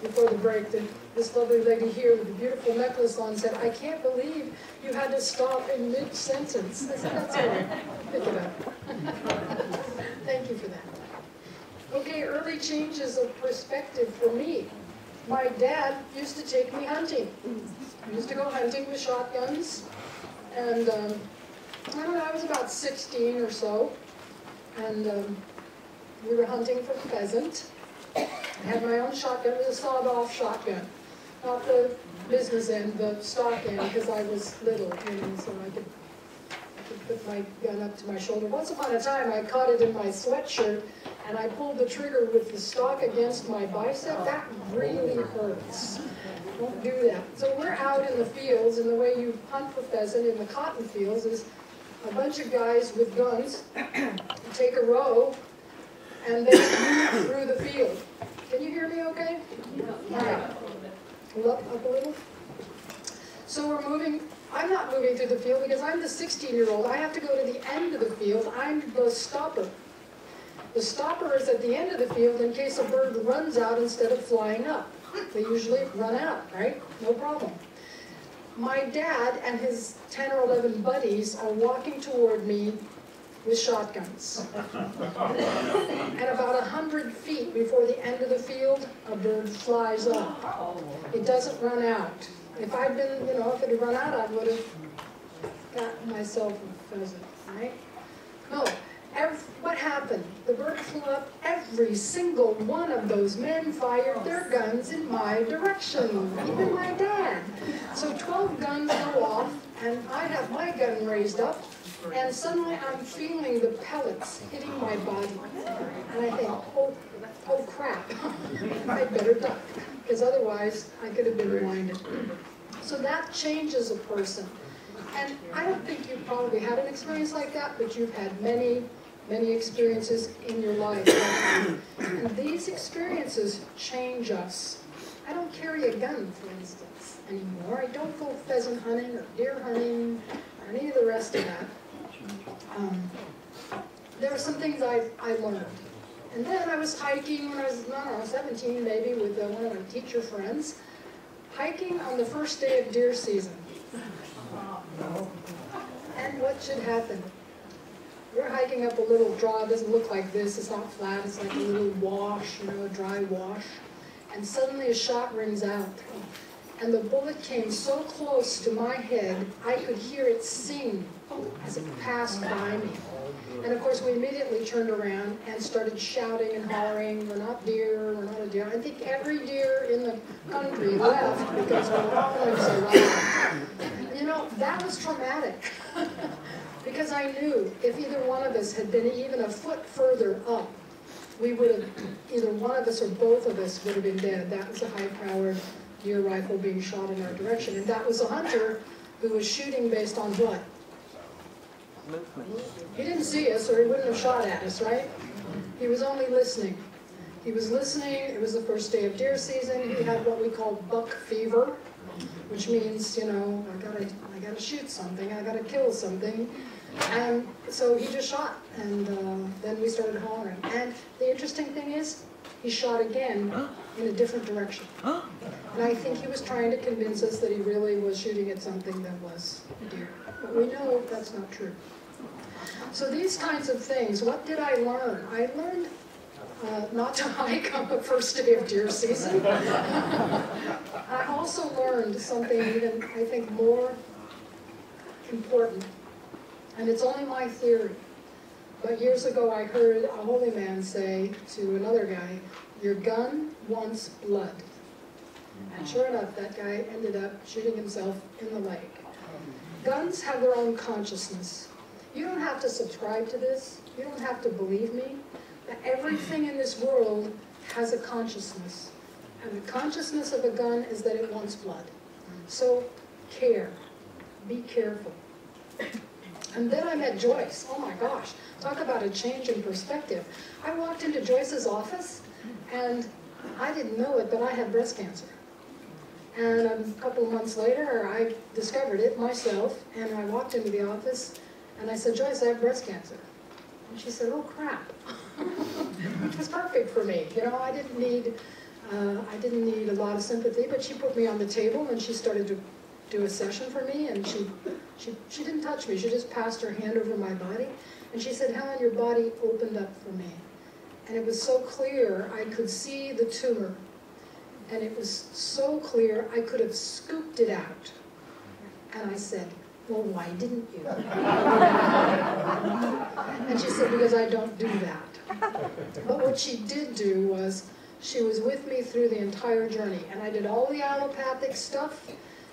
Before the break, this lovely lady here with the beautiful necklace on said, I can't believe you had to stop in mid-sentence. I said, that's all right. Pick it up. Thank you for that. Okay, early changes of perspective for me. My dad used to take me hunting. We used to go hunting with shotguns. And I don't know, I was about 16 or so. And we were hunting for pheasant. I had my own shotgun. It was a sawed-off shotgun. Not the business end, the stock end, because I was little, so I could put my gun up to my shoulder. Once upon a time, I caught it in my sweatshirt, and I pulled the trigger with the stock against my bicep. That really hurts. Don't do that. So we're out in the fields, and the way you hunt for pheasant in the cotton fields is a bunch of guys with guns take a row, and they move through the field. Can you hear me okay? All right. Up a little. So we're moving. I'm not moving through the field because I'm the 16-year-old. I have to go to the end of the field. I'm the stopper. The stopper is at the end of the field in case a bird runs out instead of flying up. They usually run out, right? No problem. My dad and his 10 or 11 buddies are walking toward me with shotguns. And about 100 feet before the end of the field, a bird flies up. It doesn't run out. If I'd been, if it had run out, I would have gotten myself a pheasant, right? No. What happened? The bird flew up. Every single one of those men fired their guns in my direction, even my dad. So 12 guns go off, and I have my gun raised up, and suddenly I'm feeling the pellets hitting my body. And I think, oh crap, I better duck, because otherwise I could have been blinded. So that changes a person. And I don't think you've probably had an experience like that, but you've had many experiences in your life. And these experiences change us. I don't carry a gun, for instance, anymore. I don't go pheasant hunting or deer hunting or any of the rest of that. There are some things I learned. And then I was hiking when I was, 17 maybe, with one of my teacher friends, hiking on the first day of deer season. And what should happen? We're hiking up a little draw. It doesn't look like this. It's not flat. It's like a little wash, a dry wash. And suddenly a shot rings out. And the bullet came so close to my head, I could hear it sing as it passed by me. And of course, we immediately turned around and started shouting and hollering, we're not deer, we're not a deer. I think every deer in the country left because we were hollering so loud. That was traumatic. Because I knew if either one of us had been even a foot further up, we would have, either one of us or both of us would have been dead. That was a high-powered deer rifle being shot in our direction. And that was a hunter who was shooting based on what? He didn't see us, or he wouldn't have shot at us, right? He was only listening. He was listening. It was the first day of deer season. He had what we call buck fever, which means, I gotta shoot something. I gotta kill something. And so he just shot, and then we started hollering. And the interesting thing is, he shot again in a different direction. And I think he was trying to convince us that he really was shooting at something that was a deer. But we know that's not true. So these kinds of things, what did I learn? I learned not to hike on the first day of deer season. I also learned something even, I think, more important, and it's only my theory. But years ago I heard a holy man say to another guy, "Your gun wants blood." And sure enough, that guy ended up shooting himself in the leg. Guns have their own consciousness. You don't have to subscribe to this. You don't have to believe me. But everything in this world has a consciousness. And the consciousness of a gun is that it wants blood. So care. Be careful. And then I met Joyce. Oh my gosh. Talk about a change in perspective. I walked into Joyce's office, and I didn't know it, but I had breast cancer. And a couple of months later, I discovered it myself, and I walked into the office, and I said, "Joyce, I have breast cancer." And she said, "Oh crap." Which was perfect for me. You know, I didn't need a lot of sympathy, but she put me on the table, and she started to do a session for me, and she didn't touch me. She just passed her hand over my body, and she said, "Helen, your body opened up for me." And it was so clear, I could see the tumor. And it was so clear, I could have scooped it out. And I said, "Well, why didn't you?" And she said, "Because I don't do that." But what she did do was, she was with me through the entire journey. And I did all the allopathic stuff,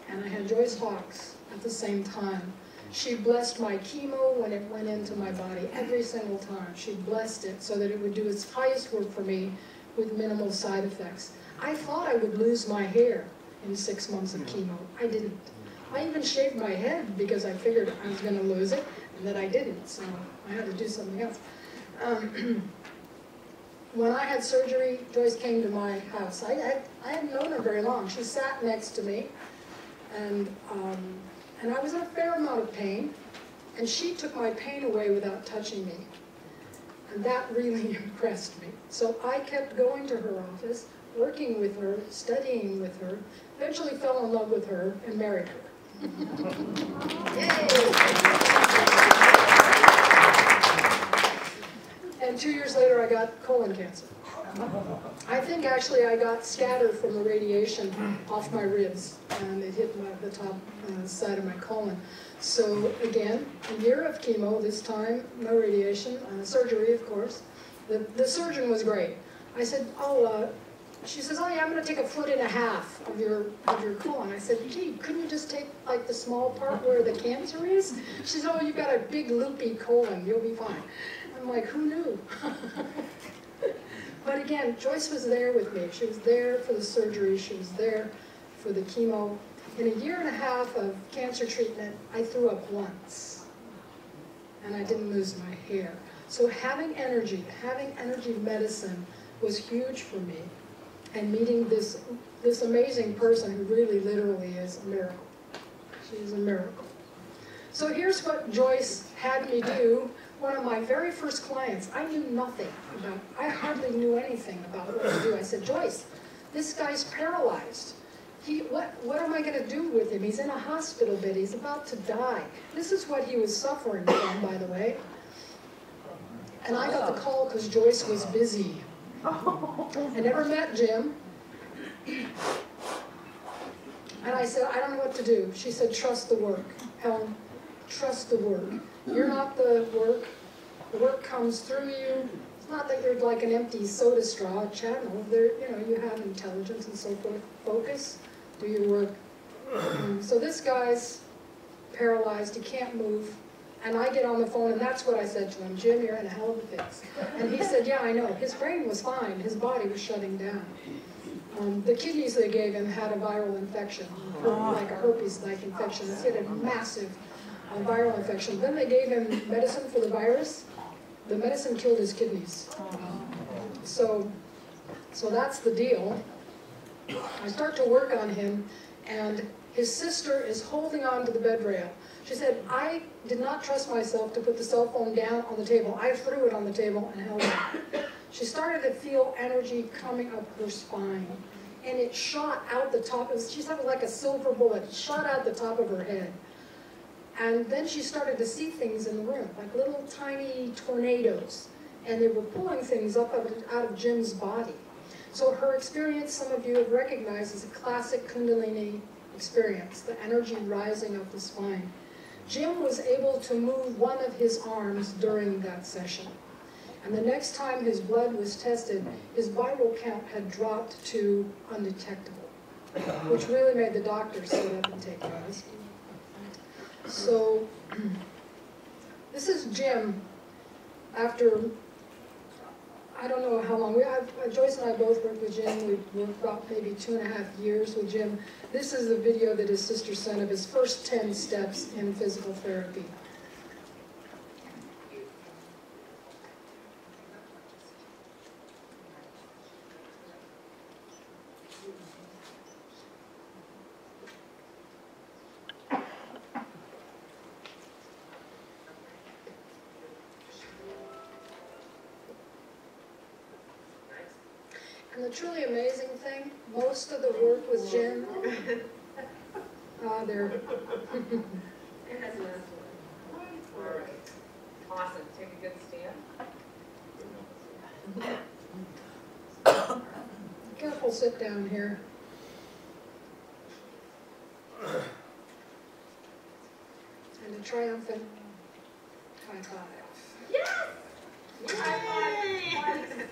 and I had Joyce Hawkes at the same time. She blessed my chemo when it went into my body every single time. She blessed it so that it would do its highest work for me with minimal side effects. I thought I would lose my hair in 6 months of chemo. I didn't. I even shaved my head because I figured I was going to lose it, and that I didn't, so I had to do something else. When I had surgery, Joyce came to my house. I hadn't known her very long. She sat next to me, and I was in a fair amount of pain, and she took my pain away without touching me. And that really impressed me. So I kept going to her office, working with her, studying with her, eventually fell in love with her and married her. Yay! And 2 years later I got colon cancer. I think actually I got scatter from the radiation off my ribs, and it hit the top side of my colon. So again, a year of chemo, this time no radiation, surgery of course. The surgeon was great. I said, she says, "Oh yeah, I'm going to take 1.5 feet of your colon." I said, "Gee, couldn't you just take like the small part where the cancer is?" She said, "Oh, you've got a big loopy colon, you'll be fine." I'm like, who knew? But again, Joyce was there with me. She was there for the surgery. She was there for the chemo. In 1.5 years of cancer treatment, I threw up once. And I didn't lose my hair. So having energy medicine was huge for me. And meeting this amazing person who really literally is a miracle. She is a miracle. So here's what Joyce had me do. One of my very first clients, I knew nothing about, I hardly knew anything about what to do. I said, "Joyce, this guy's paralyzed. What am I going to do with him? He's in a hospital bed. He's about to die." This is what he was suffering from, by the way. And I got the call because Joyce was busy. I never met Jim. And I said, "I don't know what to do." She said, "Trust the work, Helen. Trust the work. You're not the work. The work comes through you. It's not that you're like an empty soda straw channel. You have intelligence and so forth. Focus. Do your work." So this guy's paralyzed. He can't move. And I get on the phone, and that's what I said to him. "Jim, you're in a hell of a fix." And he said, "Yeah, I know." His brain was fine. His body was shutting down. The kidneys they gave him had a viral infection, like a herpes-like infection. He had a massive viral infection. Then they gave him medicine for the virus. The medicine killed his kidneys. So that's the deal. I start to work on him, and his sister is holding on to the bed rail. She said, "I did not trust myself to put the cell phone down on the table. I threw it on the table and held it." she started to feel energy coming up her spine. And it shot out the top. She said it was like a silver bullet. It shot out the top of her head. And then she started to see things in the room, like little tiny tornadoes. And they were pulling things up out of Jim's body. So her experience, some of you have recognized, is a classic Kundalini experience, the energy rising up the spine. Jim was able to move one of his arms during that session. And the next time his blood was tested, his viral count had dropped to undetectable, which really made the doctor sit up and take notice. So this is Jim after, I don't know how long. Joyce and I both worked with Jim. We worked about maybe 2.5 years with Jim. This is the video that his sister sent of his first 10 steps in physical therapy. And the truly amazing thing, most of the work with Jim, there. Awesome. Take a good stand. Careful, sit down here. And a triumphant high five. Yes! High five!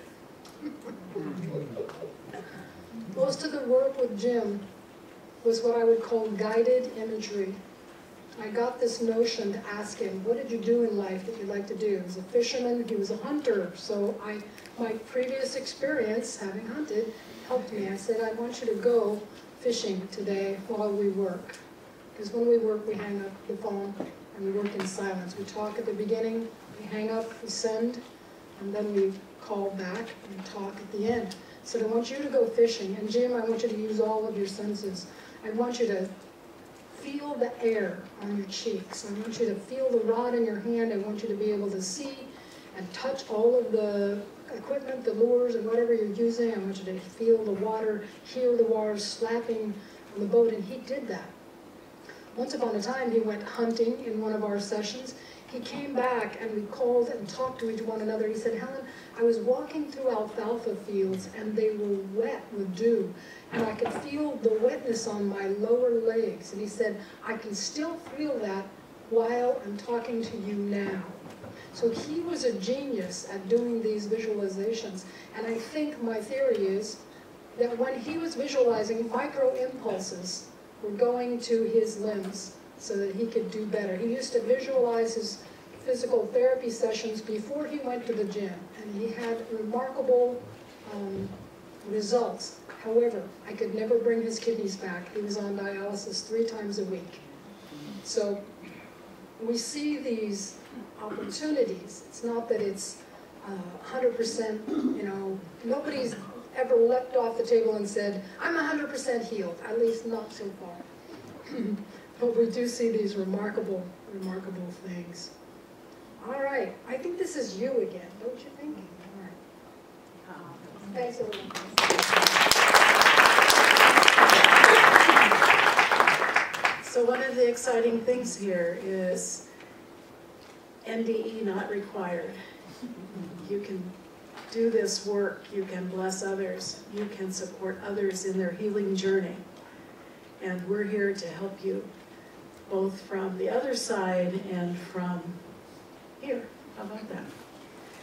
Most of the work with Jim was what I would call guided imagery. I got this notion to ask him, what did you do in life that you'd like to do? He was a fisherman, he was a hunter, so my previous experience, having hunted, helped me. I said, I want you to go fishing today while we work. Because when we work, we hang up the phone and we work in silence. We talk at the beginning, we hang up, we send, and then we call back and talk at the end. So I want you to go fishing. And Jim, I want you to use all of your senses. I want you to feel the air on your cheeks. I want you to feel the rod in your hand. I want you to be able to see and touch all of the equipment, the lures, and whatever you're using. I want you to feel the water, hear the water slapping on the boat. And he did that. Once upon a time, he went hunting in one of our sessions. He came back and we called and talked to one another. He said, Helen, I was walking through alfalfa fields and they were wet with dew. And I could feel the wetness on my lower legs. And he said, I can still feel that while I'm talking to you now. So he was a genius at doing these visualizations. And I think my theory is that when he was visualizing, micro impulses were going to his limbs so that he could do better. He used to visualize his physical therapy sessions before he went to the gym, and he had remarkable results. However, I could never bring his kidneys back. He was on dialysis 3 times a week. So we see these opportunities. It's not that it's 100%, you know, nobody's ever leapt off the table and said, I'm 100% healed, at least not so far. But we do see these remarkable, remarkable things. All right, I think this is you again, don't you think? All right. Thanks, everyone. So one of the exciting things here is NDE not required. You can do this work, you can bless others, you can support others in their healing journey. And we're here to help you both from the other side and from here. How about that?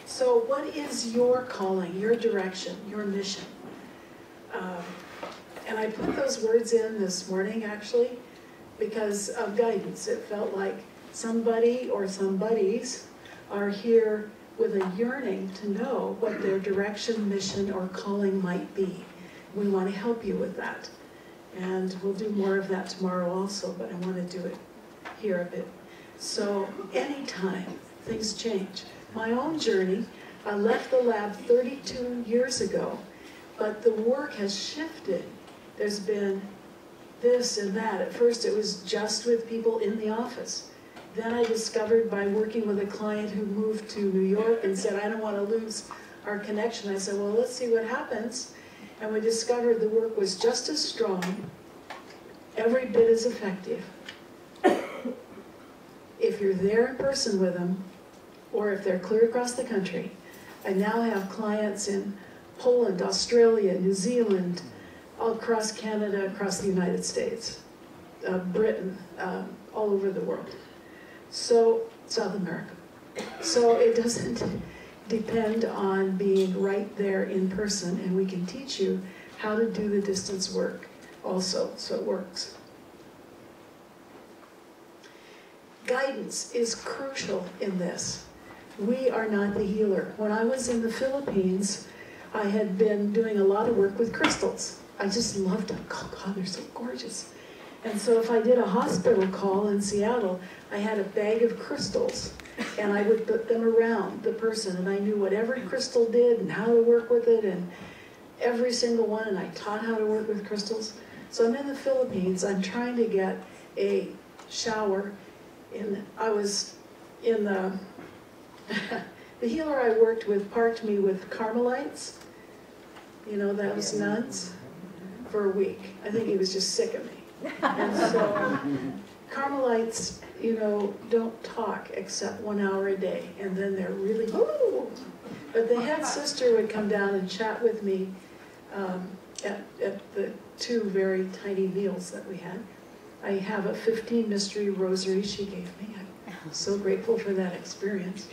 So what is your calling, your direction, your mission? And I put those words in this morning, actually, because of guidance. It felt like somebody or somebodies are here with a yearning to know what their direction, mission, or calling might be. We want to help you with that. And we'll do more of that tomorrow also, but I want to do it here a bit. So anytime things change. My own journey, I left the lab 32 years ago, but the work has shifted. There's been this and that. At first it was just with people in the office. Then I discovered by working with a client who moved to New York and said, I don't want to lose our connection. I said, well, let's see what happens. And we discovered the work was just as strong, every bit as effective, if you're there in person with them, or if they're clear across the country. I now have clients in Poland, Australia, New Zealand, all across Canada, across the United States, Britain, all over the world. So, South America. So it doesn't depend on being right there in person, and we can teach you how to do the distance work also, so it works. Guidance is crucial in this. We are not the healer. When I was in the Philippines, I had been doing a lot of work with crystals. I just loved them. Oh God, they're so gorgeous. And so if I did a hospital call in Seattle, I had a bag of crystals, and I would put them around the person, and I knew what every crystal did and how to work with it, and every single one, and I taught how to work with crystals. So I'm in the Philippines, I'm trying to get a shower, and I was in the healer I worked with parked me with Carmelites, you know, those nuns, for a week. I think he was just sick of me. And so Carmelites, you know, don't talk except 1 hour a day, and then they're really, ooh. But the head sister would come down and chat with me at the 2 very tiny meals that we had. I have a 15 mystery rosary she gave me. I'm so grateful for that experience.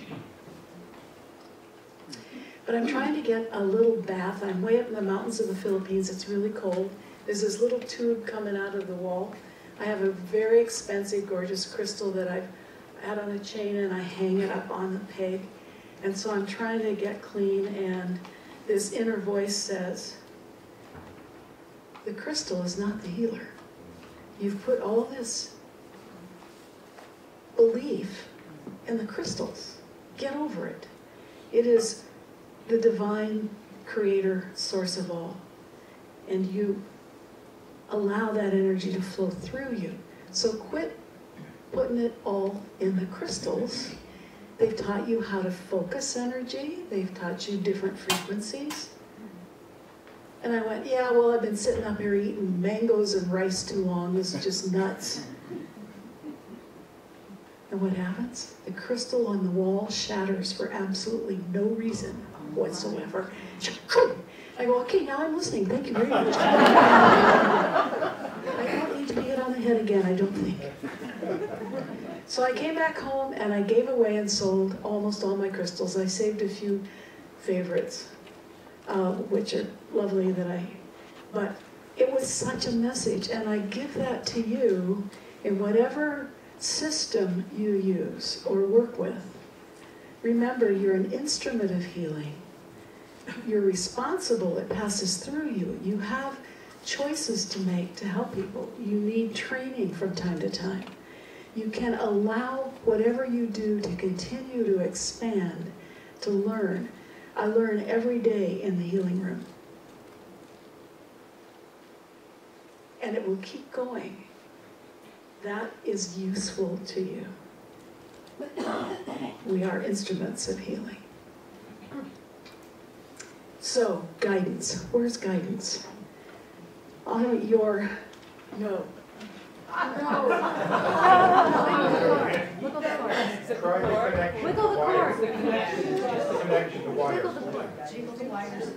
But I'm trying to get a little bath. I'm way up in the mountains of the Philippines. It's really cold. There's this little tube coming out of the wall. I have a very expensive, gorgeous crystal that I've had on a chain, and I hang it up on the peg. And so I'm trying to get clean, and this inner voice says, the crystal is not the healer. You've put all this belief in the crystals. Get over it. It is the divine creator source of all. And you allow that energy to flow through you. So quit putting it all in the crystals. They've taught you how to focus energy. They've taught you different frequencies. And I went, yeah, well, I've been sitting up here eating mangoes and rice too long. This is just nuts. And what happens? The crystal on the wall shatters for absolutely no reason whatsoever. I go, okay, now I'm listening. Thank you very much. I don't need to be hit on the head again, I don't think. So I came back home and I gave away and sold almost all my crystals. I saved a few favorites, which are lovely but it was such a message, and I give that to you in whatever system you use or work with. Remember, you're an instrument of healing. You're responsible, it passes through you. You have choices to make to help people. You need training from time to time. You can allow whatever you do to continue to expand, to learn. I learn every day in the healing room. And it will keep going. That is useful to you. We are instruments of healing. So, guidance. Where's guidance? On your, no. Wiggle the cord. Wiggle the cord. The connection. Just the connection, the wire. Wiggle the cord. Jiggle the wires.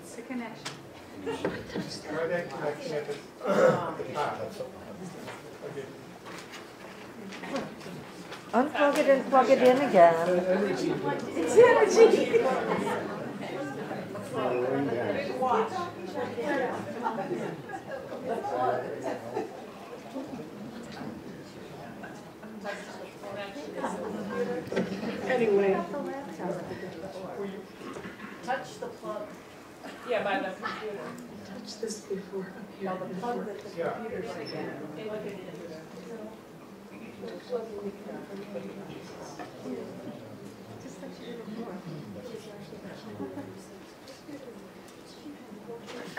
It's the connection. Try that connection at the top. Okay. Unplug it and plug it in again. It's energy. Anyway. Touch the plug. Yeah, by the computer. Touch this before up here. No, the plug that the Yeah. computer's again.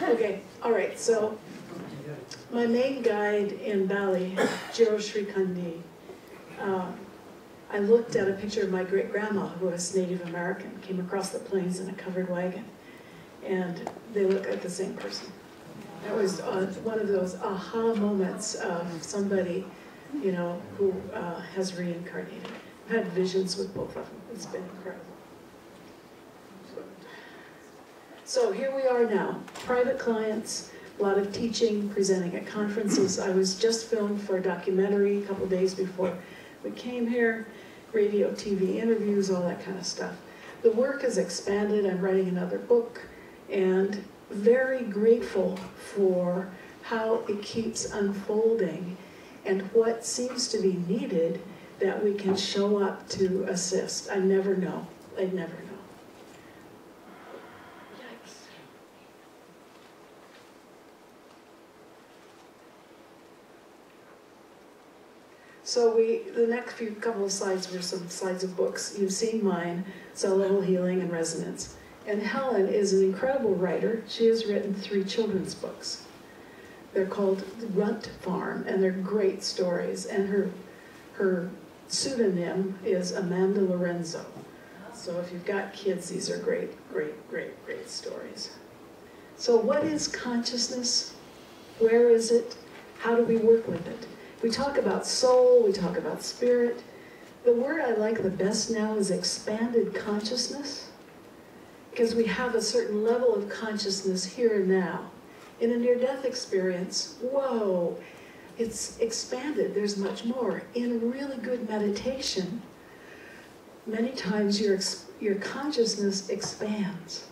Okay, all right, so my main guide in Bali, Jiro Sri Kandi, I looked at a picture of my great-grandma, who was Native American, came across the plains in a covered wagon, and they look like the same person. That was one of those aha moments of somebody, you know, who has reincarnated. I've had visions with both of them. It's been incredible. So here we are now, private clients, a lot of teaching, presenting at conferences. I was just filmed for a documentary a couple days before we came here, radio, TV interviews, all that kind of stuff. The work has expanded. I'm writing another book, and very grateful for how it keeps unfolding and what seems to be needed that we can show up to assist. I never know. I'd never know. Yikes. So the next couple of slides were some slides of books. You've seen mine, Sellable, Healing, and Resonance. And Helen is an incredible writer. She has written 3 children's books. They're called Runt Farm, and they're great stories. And her pseudonym is Amanda Lorenzo. So if you've got kids, these are great, great, great, great stories. So what is consciousness? Where is it? How do we work with it? We talk about soul, we talk about spirit. The word I like the best now is expanded consciousness, because we have a certain level of consciousness here and now. In a near-death experience, whoa, it's expanded, there's much more. In really good meditation, many times your consciousness expands.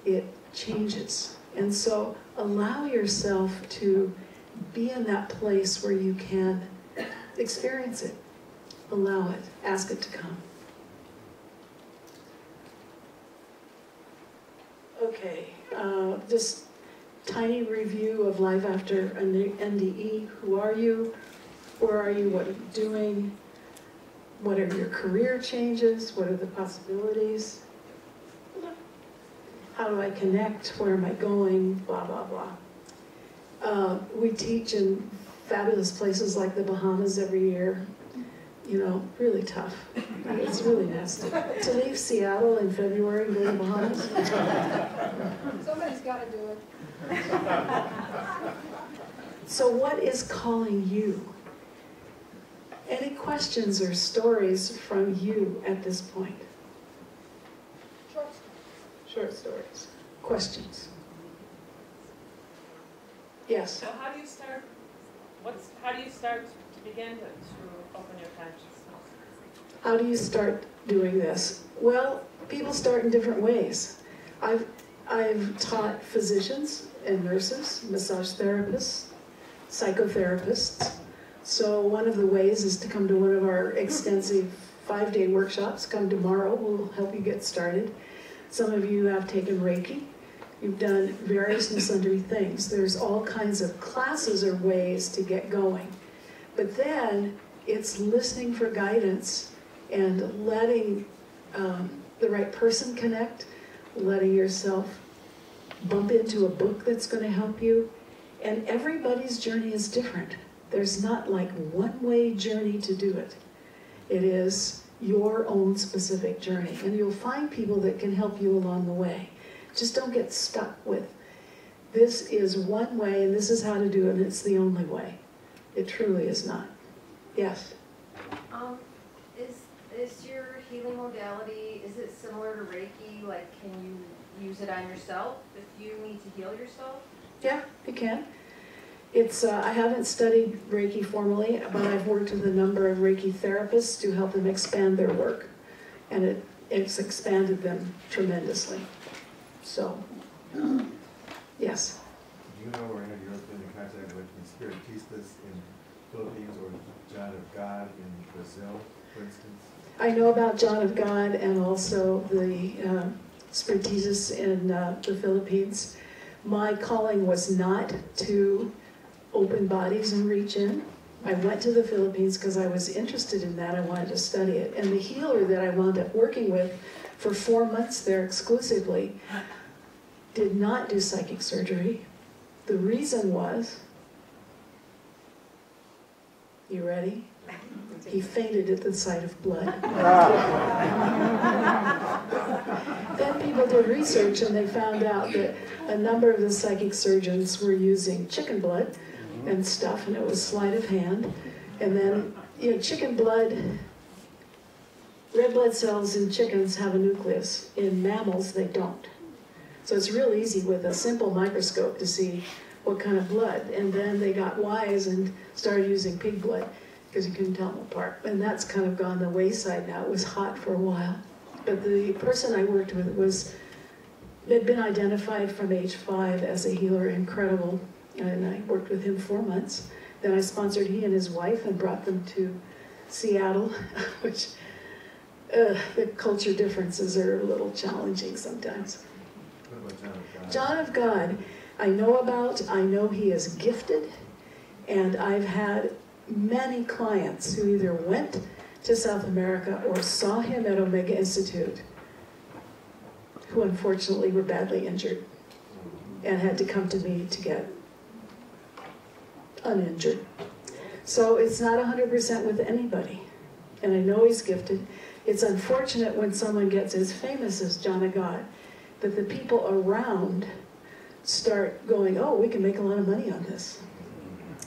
It changes. And so allow yourself to be in that place where you can experience it. Allow it. Ask it to come. Okay, just tiny review of life after NDE. Who are you? Where are you? What are you doing? What are your career changes? What are the possibilities? How do I connect? Where am I going? Blah, blah, blah. We teach in fabulous places like the Bahamas every year. You know, really tough. It's really nasty. To leave Seattle in February and go to the Bahamas. Somebody's got to do it. So what is calling you? Any questions or stories from you at this point? Short stories. Questions? Yes? So how do you start, how do you start to begin to open your consciousness? How do you start doing this? Well, people start in different ways. I've taught physicians and nurses, massage therapists, psychotherapists. So one of the ways is to come to one of our extensive 5-day workshops. Come tomorrow, we'll help you get started. Some of you have taken Reiki. You've done various and sundry things. There's all kinds of classes or ways to get going. But then it's listening for guidance and letting the right person connect, letting yourself bump into a book that's going to help you. And everybody's journey is different. There's not like one-way journey to do it. It is your own specific journey. And you'll find people that can help you along the way. Just don't get stuck with, this is one way and this is how to do it and it's the only way. It truly is not. Yes? Is your healing modality, is it similar to Reiki? Like, can you use it on yourself if you need to heal yourself? Yeah, you can. It's, I haven't studied Reiki formally, but I've worked with a number of Reiki therapists to help them expand their work. And it's expanded them tremendously. So, yes. Do you know or have you ever been in contact with the Spiritistas in Philippines or John of God in Brazil, for instance? I know about John of God and also the Spiritistas in the Philippines. My calling was not to open bodies and reach in. I went to the Philippines because I was interested in that. I wanted to study it. And the healer that I wound up working with for 4 months there exclusively did not do psychic surgery. The reason was You ready? He fainted at the sight of blood. Then people did research and they found out that a number of the psychic surgeons were using chicken blood and stuff, and it was sleight of hand. And then, chicken blood, red blood cells in chickens have a nucleus. In mammals, they don't. So it's real easy with a simple microscope to see what kind of blood. And then they got wise and started using pig blood because you couldn't tell them apart. And that's kind of gone the wayside now. It was hot for a while. But the person I worked with had been identified from age 5 as a healer, incredible. And I worked with him 4 months. Then I sponsored he and his wife and brought them to Seattle, which the culture differences are a little challenging sometimes. What about John of God, I know he is gifted, and I've had many clients who either went to South America or saw him at Omega Institute, who unfortunately were badly injured and had to come to me to get uninjured. So it's not 100% with anybody, and I know he's gifted. It's unfortunate when someone gets as famous as John of God that the people around start going, oh, we can make a lot of money on this.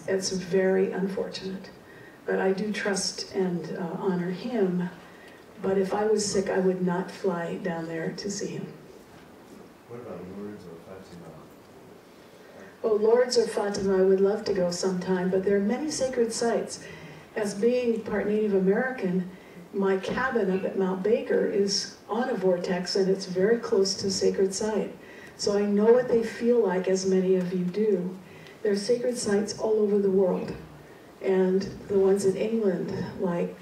It's very unfortunate. But I do trust and honor him. But if I was sick, I would not fly down there to see him. What about Lourdes or Fatima? Oh, Lourdes or Fatima, I would love to go sometime, but there are many sacred sites. As being part Native American, my cabin up at Mount Baker is on a vortex, and it's very close to a sacred site. So I know what they feel like, as many of you do. There are sacred sites all over the world. And the ones in England, like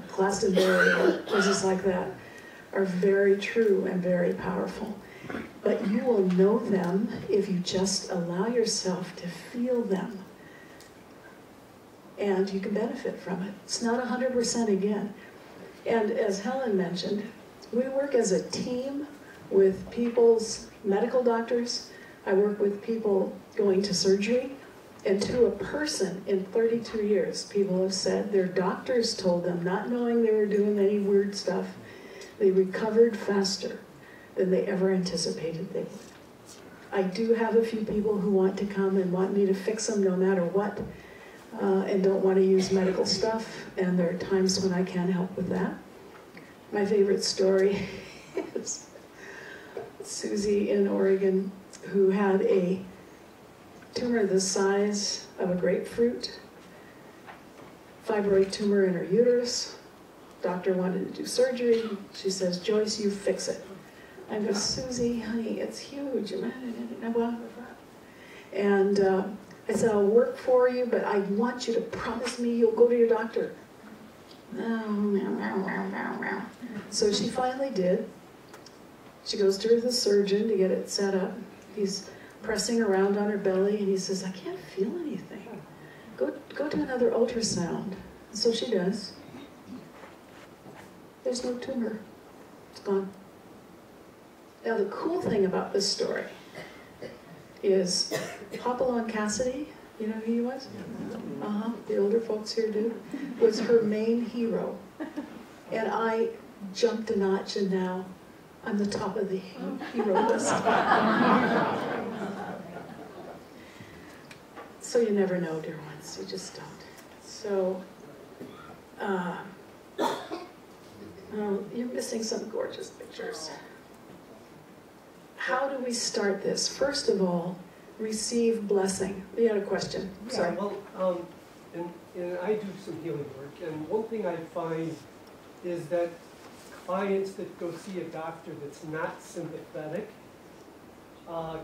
Glastonbury or places like that, are very true and very powerful. But you will know them if you just allow yourself to feel them. And you can benefit from it. It's not 100% again. And as Helen mentioned, we work as a team with people's medical doctors. I work with people going to surgery. And to a person in 32 years, people have said their doctors told them, not knowing they were doing any weird stuff, they recovered faster than they ever anticipated they would. I do have a few people who want to come and want me to fix them no matter what, and don't want to use medical stuff, and there are times when I can't help with that. My favorite story is Susie in Oregon, who had a tumor the size of a grapefruit, fibroid tumor in her uterus. Doctor wanted to do surgery. She says, Joyce, you fix it. I go, Susie, honey, it's huge. And I said, I'll work for you, but I want you to promise me you'll go to your doctor. So she finally did. She goes to the surgeon to get it set up. He's pressing around on her belly, and he says, I can't feel anything. Go to another ultrasound. And so she does. There's no tumor. It's gone. Now the cool thing about this story is Hopalong Cassidy, you know who he was? The older folks here do, was her main hero. And I jumped a notch, and now I'm the top of the hero list. So you never know, dear ones, you just don't. So, you're missing some gorgeous pictures. How do we start this? First of all, receive blessing. You had a question, sorry. Yeah, well, and I do some healing work, and one thing I find is that clients that go see a doctor that's not sympathetic, the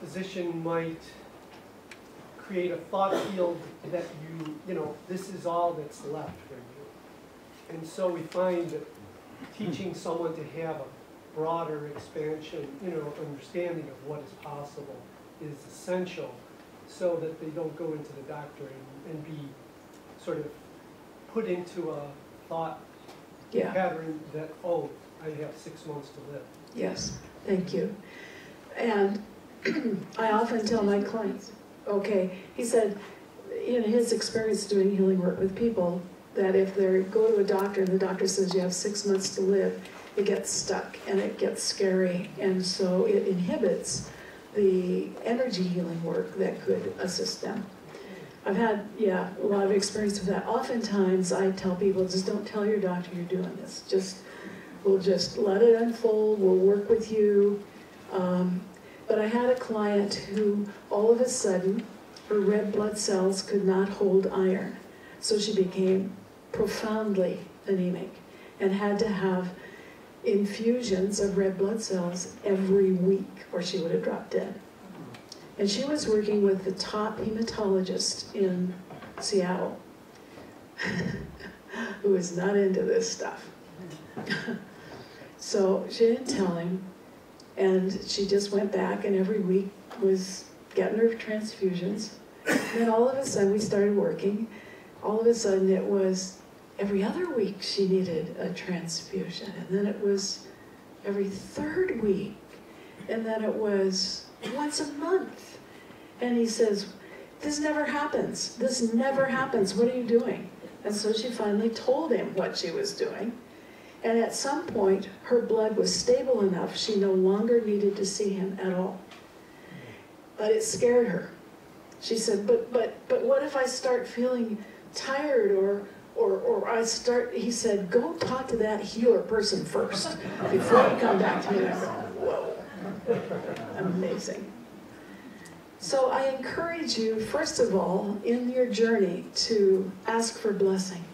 physician might create a thought field that you know, this is all that's left for you. And so we find that teaching someone to have a broader expansion, understanding of what is possible is essential, so that they don't go into the doctor and be sort of put into a thought pattern that, oh, I have 6 months to live. Yes, thank you. And I often tell my clients, okay, he said, in his experience doing healing work with people, that if they go to a doctor and the doctor says you have 6 months to live, it gets stuck and it gets scary, and so it inhibits the energy healing work that could assist them. I've had, a lot of experience with that. Oftentimes I tell people, just don't tell your doctor you're doing this. We'll just let it unfold, we'll work with you. But I had a client who all of a sudden, her red blood cells could not hold iron. So she became profoundly anemic and had to have infusions of red blood cells every week or she would have dropped dead. And she was working with the top hematologist in Seattle who is not into this stuff. So she didn't tell him, and she just went back and every week was getting her transfusions. And then all of a sudden we started working. All of a sudden it was every other week she needed a transfusion, and then it was every third week, and then it was once a month. And he says, this never happens. This never happens. What are you doing? And so she finally told him what she was doing. And at some point, her blood was stable enough she no longer needed to see him at all. But it scared her. She said, but what if I start feeling tired or I start, he said, go talk to that healer person first before you come back to me. And I go, whoa, amazing. So I encourage you, first of all, in your journey to ask for blessing.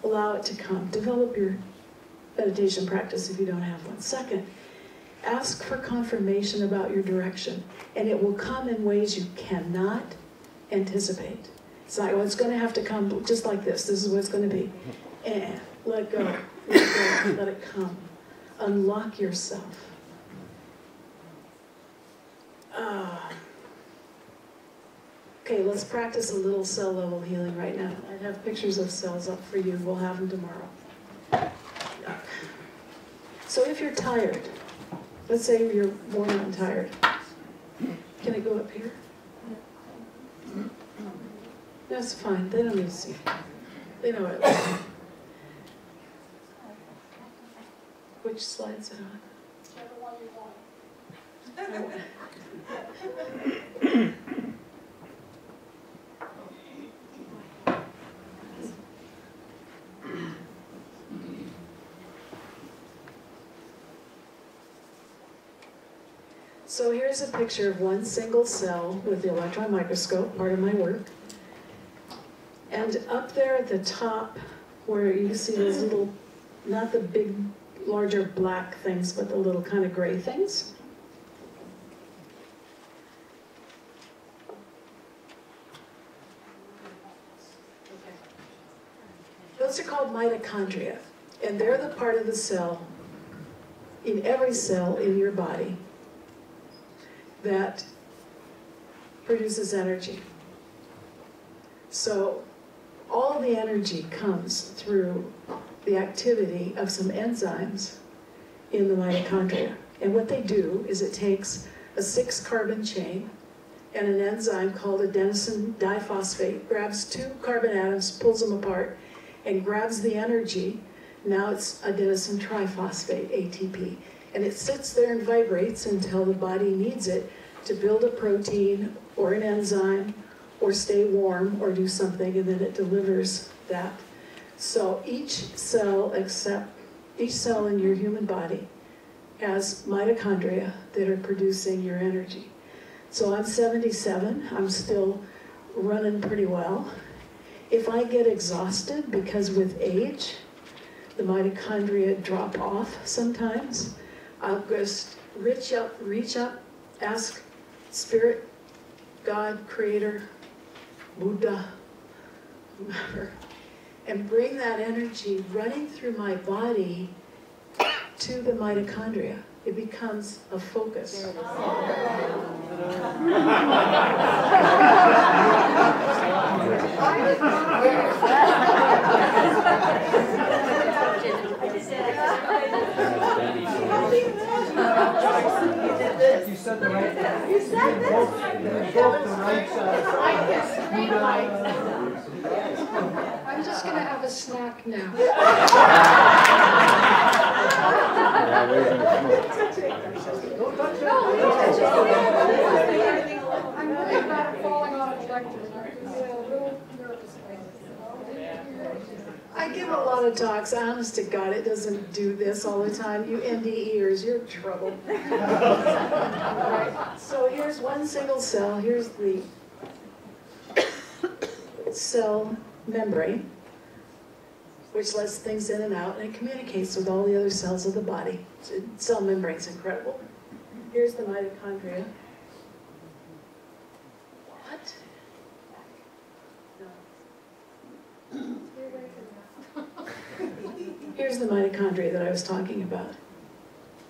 Allow it to come. Develop your meditation practice if you don't have one. Second, ask for confirmation about your direction, and it will come in ways you cannot anticipate. It's like, well, it's going to have to come just like this. This is what it's going to be. Let go, let it come. Unlock yourself. Okay, let's practice a little cell level healing right now. I have pictures of cells up for you. We'll have them tomorrow. So if you're tired, let's say you're worn out and tired. Can I go up here? That's fine. They don't need to see. They know it. Which slide's it on? Whichever one you want. So here's a picture of one single cell with the electron microscope, part of my work. And up there at the top, where you see those little, not the big, larger black things, but the little kind of gray things. Those are called mitochondria, and they're the part of the cell, in every cell in your body, that produces energy. So all the energy comes through the activity of some enzymes in the mitochondria. And what they do is it takes a 6-carbon chain and an enzyme called adenosine diphosphate, grabs 2 carbon atoms, pulls them apart, and grabs the energy. Now it's adenosine triphosphate, ATP. And it sits there and vibrates until the body needs it to build a protein or an enzyme or stay warm or do something, and then it delivers that. So each cell in your human body has mitochondria that are producing your energy. So I'm 77, I'm still running pretty well. If I get exhausted, because with age, the mitochondria drop off sometimes, I'll just reach up, ask Spirit, God, Creator, Buddha, whoever, and bring that energy running through my body to the mitochondria. It becomes a focus. You said the right thing. You said this. You both the right side. I'm just gonna have a snack now. I'm really not falling off the lectern. I'm a little nervous. I give a lot of talks, honest to God, it doesn't do this all the time. You NDEers, you're in trouble. Right, so here's one single cell, here's the cell membrane, which lets things in and out, and it communicates with all the other cells of the body. Cell membrane's incredible. Here's the mitochondria. What? No. Here's the mitochondria that I was talking about.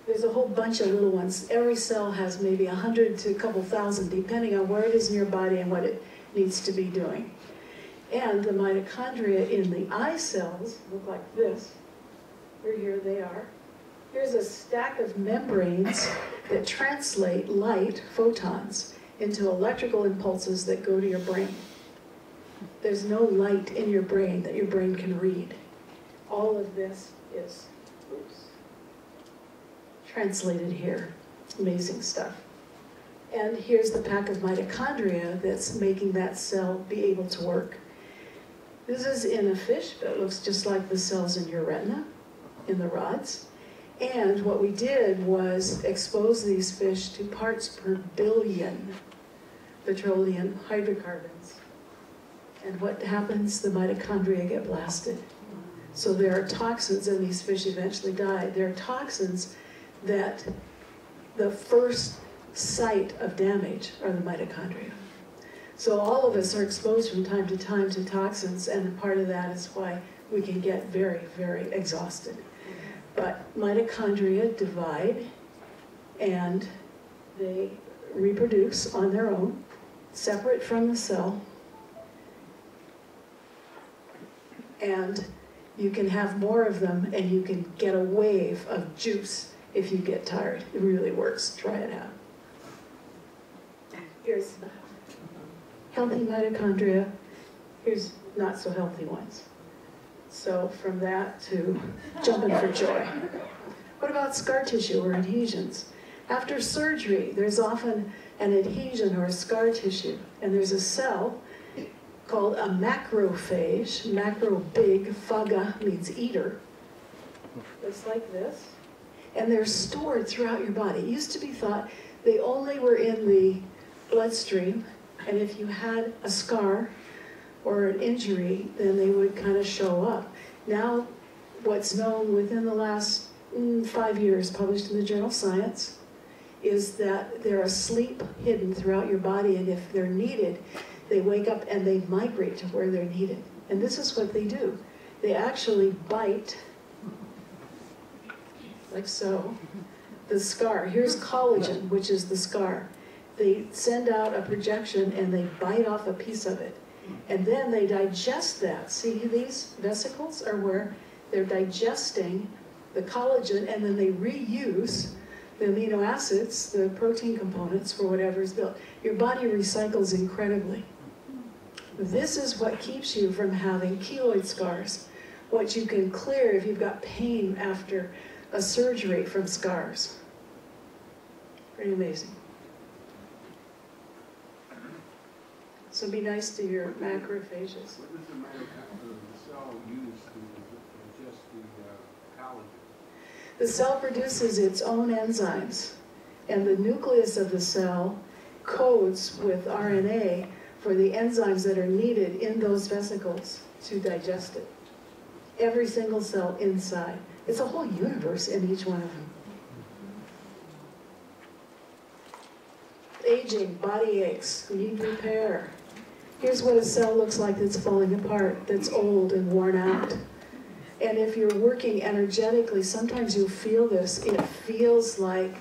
There's a whole bunch of little ones. Every cell has maybe 100 to a couple thousand, depending on where it is in your body and what it needs to be doing. And the mitochondria in the eye cells look like this. Here they are. Here's a stack of membranes that translate light, photons, into electrical impulses that go to your brain. There's no light in your brain that your brain can read. All of this is translated here. Amazing stuff. And here's the pack of mitochondria that's making that cell be able to work. This is in a fish that looks just like the cells in your retina, in the rods. And what we did was expose these fish to parts per billion petroleum hydrocarbons. And what happens? The mitochondria get blasted. So there are toxins, and these fish eventually died. There are toxins that the first site of damage are the mitochondria. So all of us are exposed from time to toxins, and part of that is why we can get very, very exhausted. But mitochondria divide, and they reproduce on their own, separate from the cell. And you can have more of them, and you can get a wave of juice if you get tired. It really works. Try it out. Here's healthy mitochondria. Here's not so healthy ones. So from that to jumping for joy. What about scar tissue or adhesions? After surgery, there's often an adhesion or a scar tissue, and there's a cell called a macrophage. Macro big, phaga means eater. It's like this. And they're stored throughout your body. It used to be thought they only were in the bloodstream, and if you had a scar or an injury, then they would kind of show up. Now, what's known within the last 5 years, published in the journal Science, is that they're asleep, hidden throughout your body, and if they're needed, they wake up and they migrate to where they're needed. And this is what they do. They actually bite, like so, the scar. Here's collagen, which is the scar. They send out a projection and they bite off a piece of it. And then they digest that. See, these vesicles are where they're digesting the collagen, and then they reuse the amino acids, the protein components for whatever is built. Your body recycles incredibly. This is what keeps you from having keloid scars, what you can clear if you've got pain after a surgery from scars. Pretty amazing. So be nice to your macrophages. What does the cell use to digest the collagen? The cell produces its own enzymes, and the nucleus of the cell codes with RNA for the enzymes that are needed in those vesicles to digest it. Every single cell inside. It's a whole universe in each one of them. Aging, body aches, need repair. Here's what a cell looks like that's falling apart, that's old and worn out. And if you're working energetically, sometimes you'll feel this. It feels like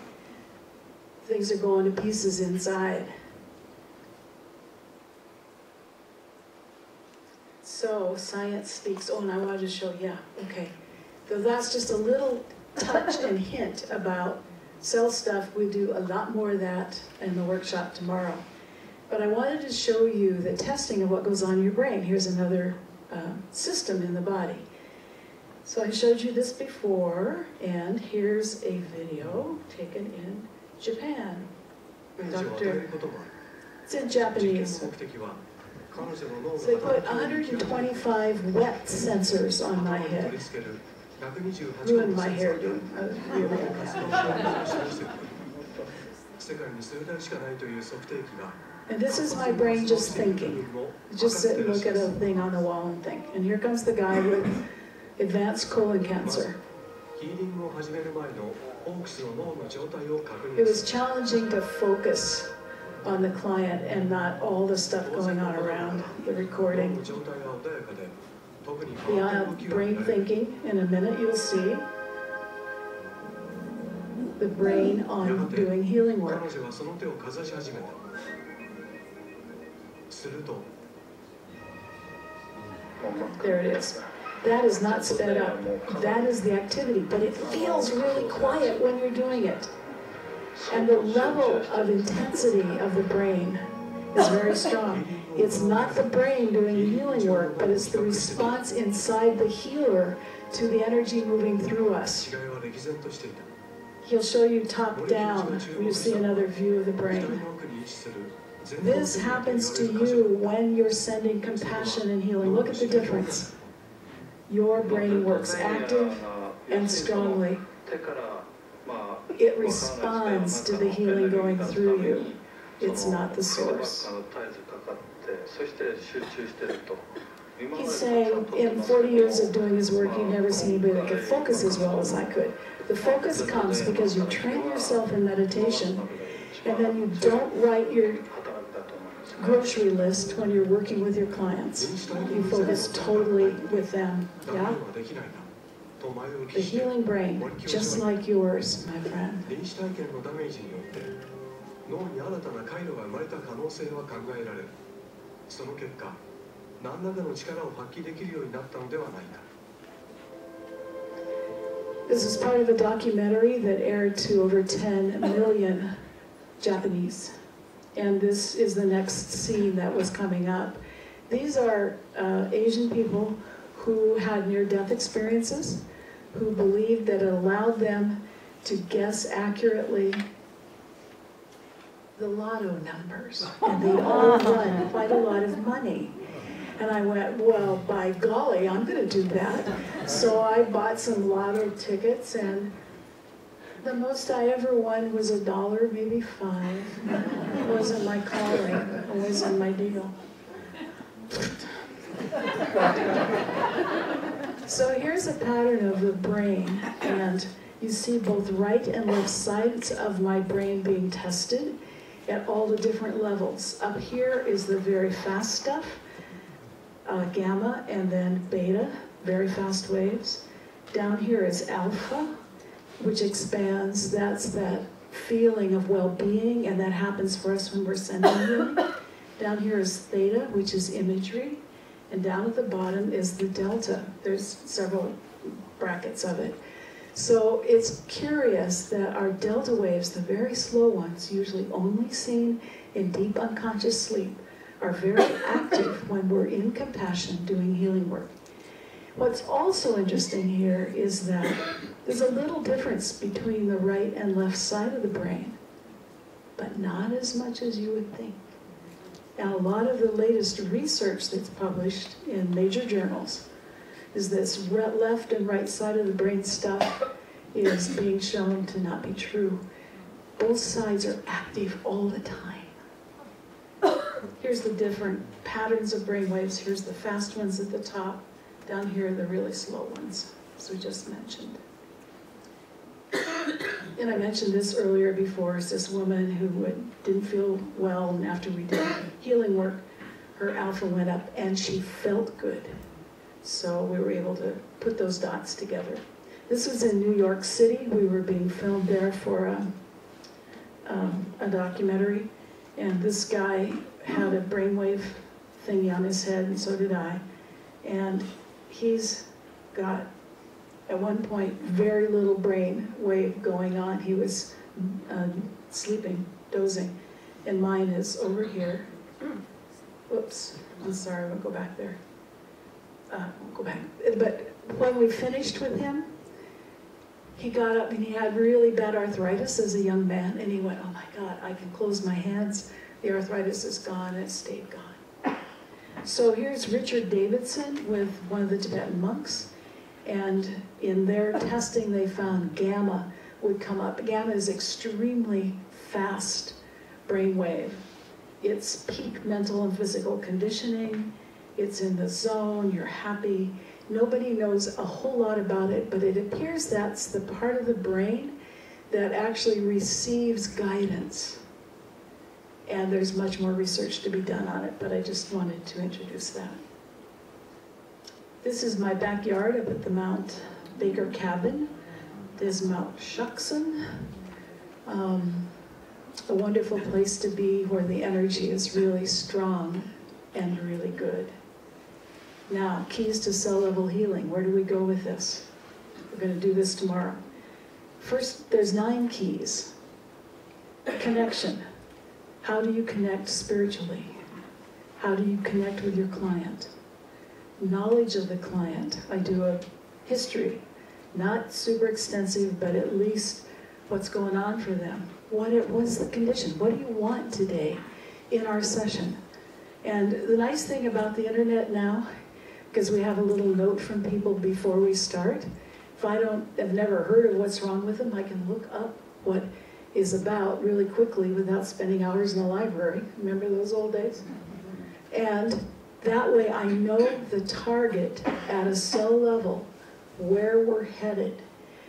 things are going to pieces inside. So science speaks. Oh, and I wanted to show, yeah, okay. So that's just a little touch and hint about cell stuff. We do a lot more of that in the workshop tomorrow. But I wanted to show you the testing of what goes on in your brain. Here's another system in the body. So I showed you this before, and here's a video taken in Japan. It's in Japanese. So they put 125 wet sensors on my head. Ruined my hairdo. And this is my brain just thinking. Just sit and look at a thing on the wall and think. And here comes the guy with advanced colon cancer. It was challenging to focus on the client and not all the stuff going on around the recording. The brain thinking, in a minute you'll see the brain on doing healing work. There it is. That is not sped up. That is the activity, but it feels really quiet when you're doing it. And the level of intensity of the brain is very strong. It's not the brain doing the healing work, but it's the response inside the healer to the energy moving through us. He'll show you top down. You see another view of the brain. This happens to you when you're sending compassion and healing. Look at the difference. Your brain works active and strongly. It responds to the healing going through you. It's not the source. He's saying in 40 years of doing his work, he'd never seen anybody that could focus as well as I could. The focus comes because you train yourself in meditation, and then you don't write your grocery list when you're working with your clients. You focus totally with them. Yeah? The healing brain, just like yours, my friend. This is part of a documentary that aired to over 10 million Japanese. And this is the next scene that was coming up. These are Asian people who had near-death experiences, who believed that it allowed them to guess accurately the lotto numbers. And they all won quite a lot of money. And I went, well, by golly, I'm going to do that. So I bought some lotto tickets, and the most I ever won was $1, maybe $5. It wasn't my calling, it wasn't my deal. So here's a pattern of the brain, and you see both right and left sides of my brain being tested at all the different levels. Up here is the very fast stuff, gamma, and then beta, very fast waves. Down here is alpha, which expands. That's that feeling of well-being, and that happens for us when we're sending healing. Down here is theta, which is imagery, and down at the bottom is the delta. There's several brackets of it. So it's curious that our delta waves, the very slow ones, usually only seen in deep unconscious sleep, are very active when we're in compassion doing healing work. What's also interesting here is that there's a little difference between the right and left side of the brain, but not as much as you would think. And a lot of the latest research that's published in major journals is this left and right side of the brain stuff is being shown to not be true. Both sides are active all the time. Here's the different patterns of brain waves. Here's the fast ones at the top. Down here are the really slow ones, as we just mentioned. And I mentioned this earlier before. It's this woman who didn't feel well, and after we did healing work, her alpha went up and she felt good. So we were able to put those dots together. This was in New York City. We were being filmed there for a documentary, and this guy had a brainwave thingy on his head, and so did I. And he's got, at one point, very little brain wave going on. He was sleeping, dozing, and mine is over here, Whoops, I'm sorry, we'll go back there. We'll go back. But when we finished with him, he got up and he had really bad arthritis as a young man, and he went, oh my God, I can close my hands. The arthritis is gone, and it stayed gone. So here's Richard Davidson with one of the Tibetan monks, and in their testing they found gamma would come up. Gamma is extremely fast brainwave. It's peak mental and physical conditioning. It's in the zone, you're happy. Nobody knows a whole lot about it, but it appears that's the part of the brain that actually receives guidance. And there's much more research to be done on it, but I just wanted to introduce that. This is my backyard up at the Mount Baker cabin. There's Mount Shuckson. A wonderful place to be where the energy is really strong and really good. Now, keys to cell level healing. Where do we go with this? We're going to do this tomorrow. First, there's 9 keys. Connection. How do you connect spiritually? How do you connect with your client? Knowledge of the client. I do a history. Not super extensive, but at least what's going on for them. What's the condition? What do you want today in our session? And the nice thing about the internet now, because we have a little note from people before we start, if I've never heard of what's wrong with them, I can look up what is about really quickly without spending hours in the library. Remember those old days? And that way I know the target at a cell level, where we're headed.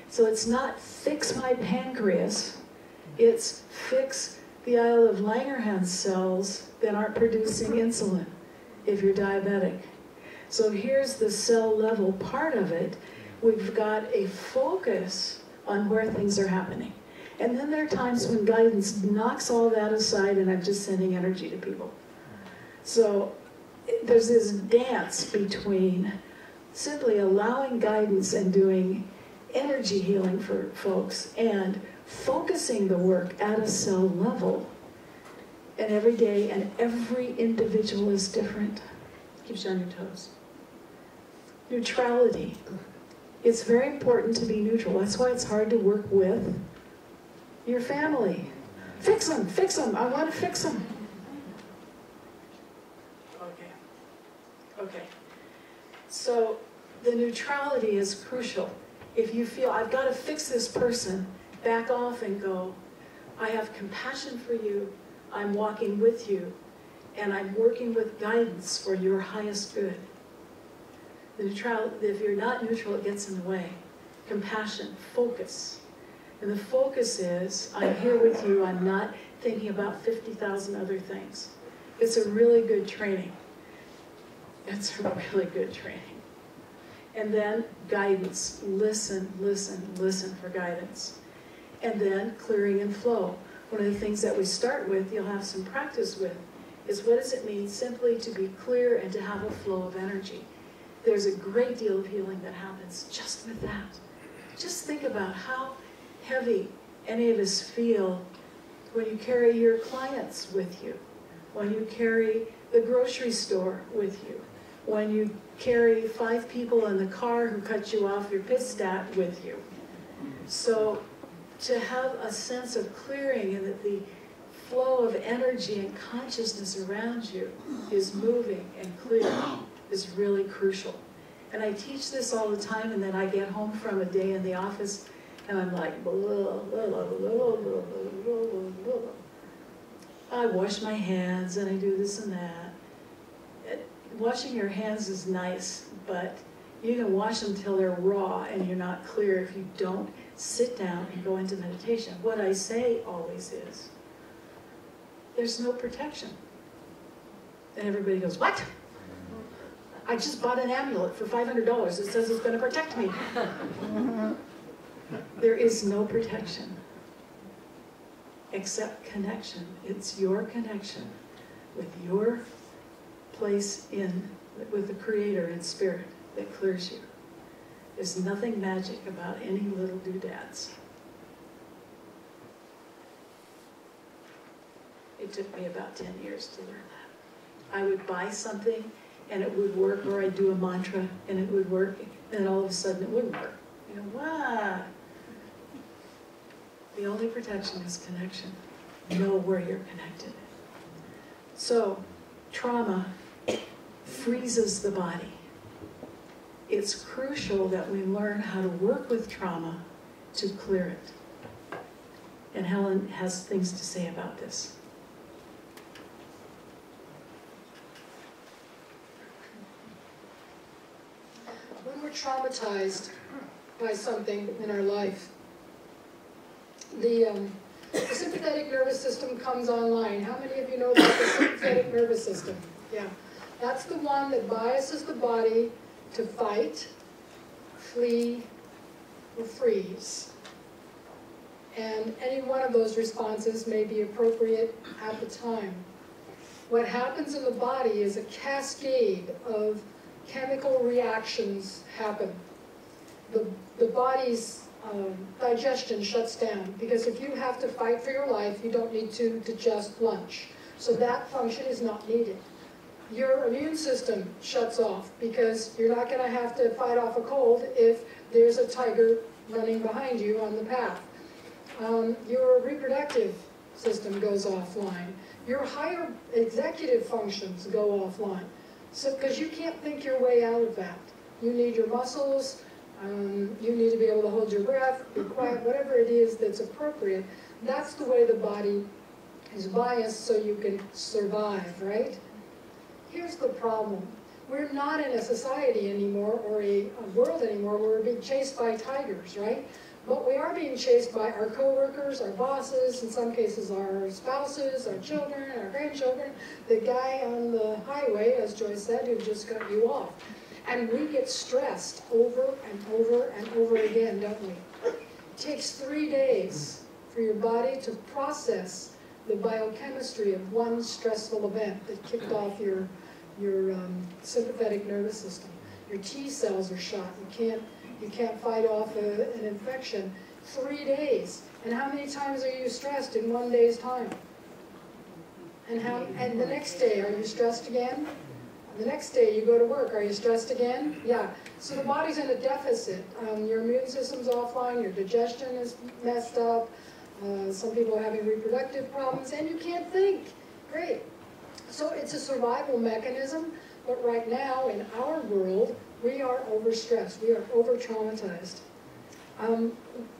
So it's not fix my pancreas, it's fix the Isle of Langerhans cells that aren't producing insulin if you're diabetic. So here's the cell level part of it. We've got a focus on where things are happening. And then there are times when guidance knocks all that aside and I'm just sending energy to people. So there's this dance between simply allowing guidance and doing energy healing for folks and focusing the work at a cell level. And every day and every individual is different. Keeps you on your toes. Neutrality. It's very important to be neutral. That's why it's hard to work with your family. Fix them, fix them. I want to fix them. Okay. So the neutrality is crucial. If you feel, I've got to fix this person, back off and go, I have compassion for you, I'm walking with you, and I'm working with guidance for your highest good. The neutrality, if you're not neutral, it gets in the way. Compassion, focus. And the focus is, I'm here with you, I'm not thinking about 50,000 other things. It's a really good training. It's a really good training. And then guidance, listen, listen, listen for guidance. And then clearing and flow. One of the things that we start with, you'll have some practice with, is what does it mean simply to be clear and to have a flow of energy. There's a great deal of healing that happens just with that. Just think about how heavy any of us feel when you carry your clients with you, when you carry the grocery store with you, when you carry 5 people in the car who cut you off your pit stat with you. So to have a sense of clearing and that the flow of energy and consciousness around you is moving and clear is really crucial. And I teach this all the time, and then I get home from a day in the office and I'm like, blah, blah, blah, blah, blah, blah, blah, blah. I wash my hands and I do this and that. Washing your hands is nice, but you can wash them till they're raw and you're not clear if you don't sit down and go into meditation. What I say always is, there's no protection. And everybody goes, what? I just bought an amulet for $500. It says it's going to protect me. There is no protection except connection. It's your connection with your place with the Creator in spirit that clears you. There's nothing magic about any little doodads. It took me about 10 years to learn that. I would buy something and it would work, or I'd do a mantra and it would work, and all of a sudden it wouldn't work. You know, wow. The only protection is connection. Know where you're connected. So, trauma freezes the body. It's crucial that we learn how to work with trauma to clear it. And Helen has things to say about this. When we're traumatized by something in our life, the sympathetic nervous system comes online. How many of you know about the sympathetic nervous system? Yeah. That's the one that biases the body to fight, flee, or freeze. And any one of those responses may be appropriate at the time. What happens in the body is a cascade of chemical reactions happen. The body's digestion shuts down, because if you have to fight for your life, you don't need to digest lunch. So that function is not needed. Your immune system shuts off, because you're not going to have to fight off a cold if there's a tiger running behind you on the path. Your reproductive system goes offline. Your higher executive functions go offline. So, because you can't think your way out of that. You need your muscles, you need to be able to hold your breath, be quiet, whatever it is that's appropriate. That's the way the body is biased so you can survive, right? Here's the problem. We're not in a society anymore, or a world anymore, where we're being chased by tigers, right? But we are being chased by our coworkers, our bosses, in some cases our spouses, our children, our grandchildren, the guy on the highway, as Joyce said, who just cut you off. And we get stressed over and over and over again, don't we? It takes 3 days for your body to process the biochemistry of one stressful event that kicked off your sympathetic nervous system. Your T cells are shot. You can't fight off an infection. 3 days. And how many times are you stressed in 1 day's time? And the next day, are you stressed again? The next day you go to work, are you stressed again? Yeah. So the body's in a deficit. Your immune system's offline, your digestion is messed up, some people are having reproductive problems, and you can't think. Great. So it's a survival mechanism, but right now in our world, we are overstressed, we are over-traumatized.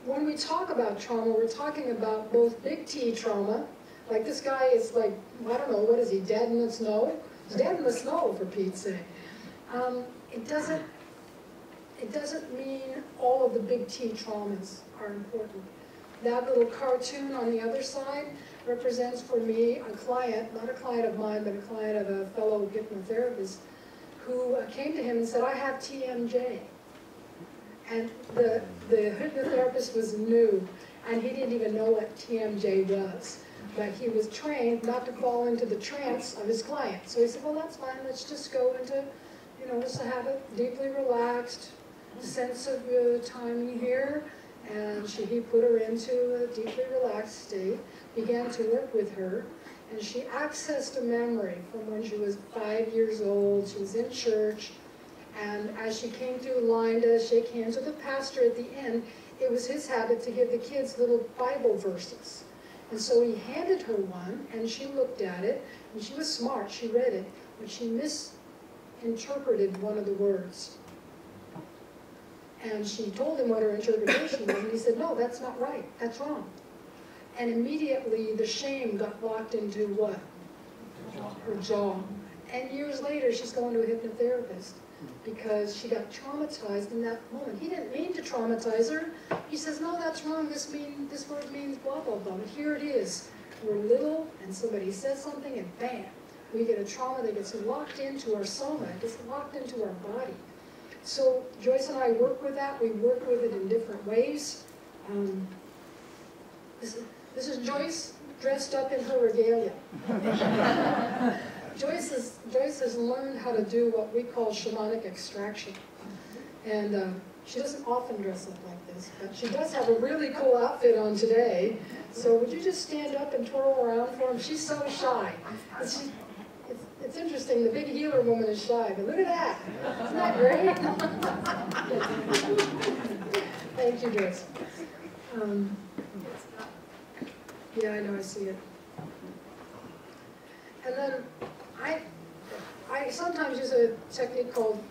When we talk about trauma, we're talking about both big T trauma, like this guy is like, I don't know, what is he, dead in the snow? He's dead in the snow, for Pete's sake. It doesn't mean all of the big T traumas are important. That little cartoon on the other side represents for me a client, not a client of mine, but a client of a fellow hypnotherapist, who came to him and said, I have TMJ. And the hypnotherapist was new, and he didn't even know what TMJ was. But he was trained not to fall into the trance of his client. So he said, well, that's fine, let's just go into, just have a deeply relaxed sense of timing here. And he put her into a deeply relaxed state, began to work with her, and she accessed a memory from when she was 5 years old. She was in church, and as she came through the line to shake hands with the pastor at the end, it was his habit to give the kids little Bible verses. And so he handed her one, and she looked at it, and she was smart, she read it, but she misinterpreted one of the words. And she told him what her interpretation was, and he said, no, that's not right, that's wrong. And immediately the shame got locked into what? Her jaw. And years later, she's going to a hypnotherapist because she got traumatized in that moment. He didn't mean to traumatize her. He says, no, that's wrong, this word means blah, blah, blah. But here it is. We're little, and somebody says something, and bam, we get a trauma that gets locked into our soma, it gets locked into our body. So Joyce and I work with that. We work with it in different ways. This is Joyce dressed up in her regalia. Joyce has learned how to do what we call shamanic extraction. And she doesn't often dress up like this, but she does have a really cool outfit on today. So would you just stand up and twirl around for him? She's so shy. It's interesting, the big healer woman is shy, but look at that. Isn't that great? Thank you, Joyce. Yeah, I know, I see it. And then I sometimes use a technique called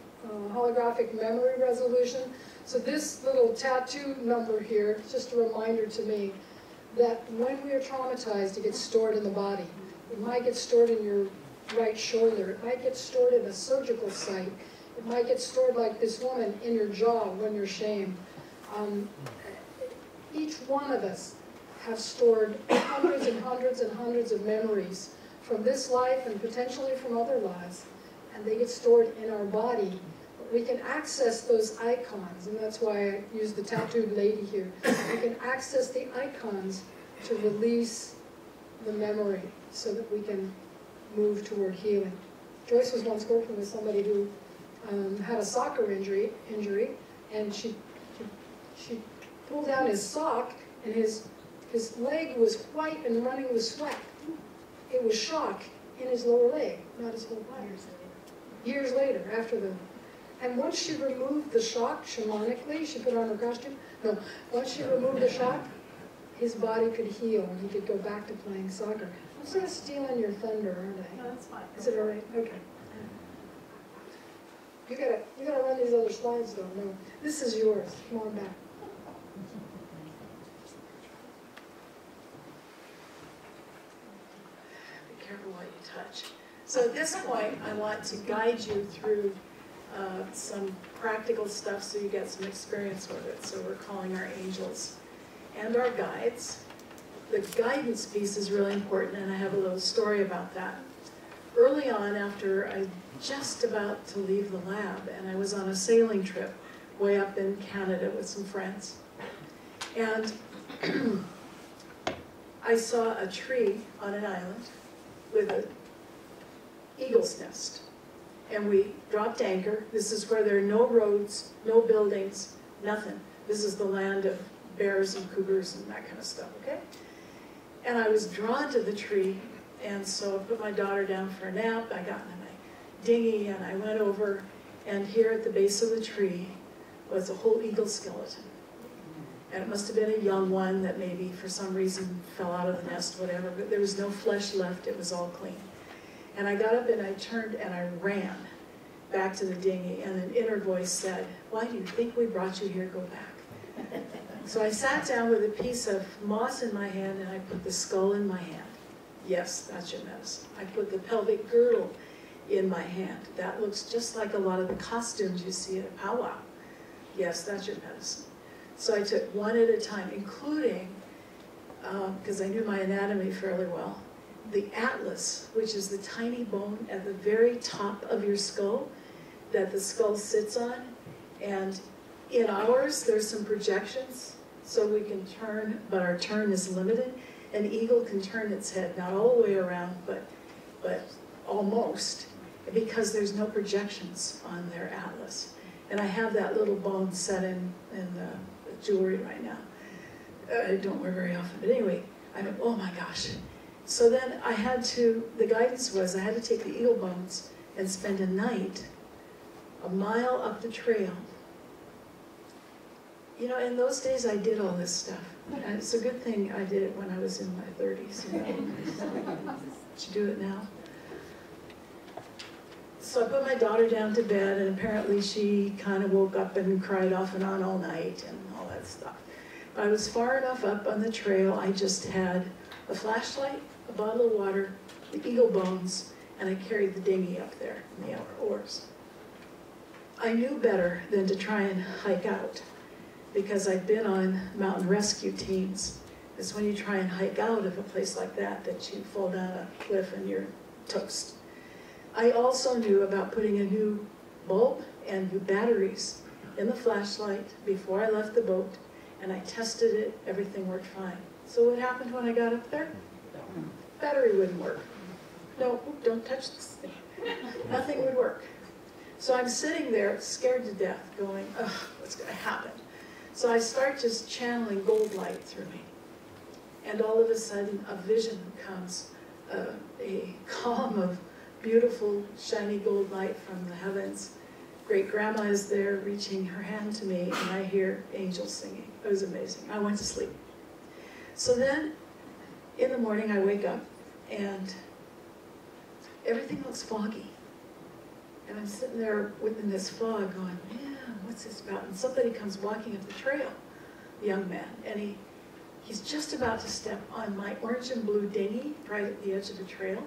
holographic memory resolution. So this little tattoo number here is just a reminder to me that when we are traumatized, it gets stored in the body. It might get stored in your right shoulder. It might get stored in a surgical site. It might get stored like this woman in your jaw when you're shamed. Each one of us have stored hundreds and hundreds and hundreds of memories from this life and potentially from other lives. And they get stored in our body. But we can access those icons, and that's why I use the tattooed lady here. We can access the icons to release the memory so that we can move toward healing. Joyce was once working with somebody who had a soccer injury, and she pulled down his sock, and his leg was white and running with sweat. It was shock in his lower leg, not his whole body. Years later, after the... And once she removed the shock, shamanically, she put on her costume. No, once she removed the shock, his body could heal and he could go back to playing soccer. I'm sort of stealing your thunder, aren't I? No, that's fine. Is it all right? Okay. You gotta run these other slides though. No, this is yours. Come on back. Be careful what you touch. So at this point, I want to guide you through some practical stuff so you get some experience with it. So we're calling our angels and our guides. The guidance piece is really important, and I have a little story about that. Early on, after I just about to leave the lab, and I was on a sailing trip way up in Canada with some friends, and I saw a tree on an island with an eagle's nest. And we dropped anchor. This is where there are no roads, no buildings, nothing. This is the land of bears and cougars and that kind of stuff, okay? And I was drawn to the tree, and so I put my daughter down for a nap. I got in my dinghy, and I went over, and here at the base of the tree was a whole eagle skeleton. And it must have been a young one that maybe for some reason fell out of the nest, whatever, but there was no flesh left. It was all clean. And I got up and I turned and I ran back to the dinghy, and an inner voice said, "Why do you think we brought you here? Go back." So I sat down with a piece of moss in my hand and I put the skull in my hand. Yes, that's your medicine. I put the pelvic girdle in my hand. That looks just like a lot of the costumes you see at a powwow. Yes, that's your medicine. So I took one at a time, including, because I knew my anatomy fairly well, the atlas, which is the tiny bone at the very top of your skull that the skull sits on. And in ours, there's some projections, so we can turn, but our turn is limited. An eagle can turn its head, not all the way around, but almost, because there's no projections on their atlas. And I have that little bone set in the jewelry right now. I don't wear very often, but anyway, I went, oh my gosh. So then I had to, the guidance was I had to take the eagle bones and spend a night a mile up the trail. You know, in those days I did all this stuff. And it's a good thing I did it when I was in my 30s. You know? Should do it now. So I put my daughter down to bed, and apparently she kind of woke up and cried off and on all night and all that stuff. But I was far enough up on the trail, I just had a flashlight, a bottle of water, the eagle bones, and I carried the dinghy up there in the oars. I knew better than to try and hike out, because I'd been on mountain rescue teams. It's when you try and hike out of a place like that you fall down a cliff and you're toast. I also knew about putting a new bulb and new batteries in the flashlight before I left the boat, and I tested it, everything worked fine. So what happened when I got up there? Battery wouldn't work. No, don't touch this thing. Nothing would work. So I'm sitting there scared to death going, ugh, what's gonna happen? So I start just channeling gold light through me. And all of a sudden a vision comes, a column of beautiful, shiny gold light from the heavens. Great grandma is there reaching her hand to me, and I hear angels singing. It was amazing. I went to sleep. So then, in the morning, I wake up, and everything looks foggy. And I'm sitting there within this fog going, man, what's this about? And somebody comes walking up the trail, a young man, and he's just about to step on my orange and blue dinghy right at the edge of the trail.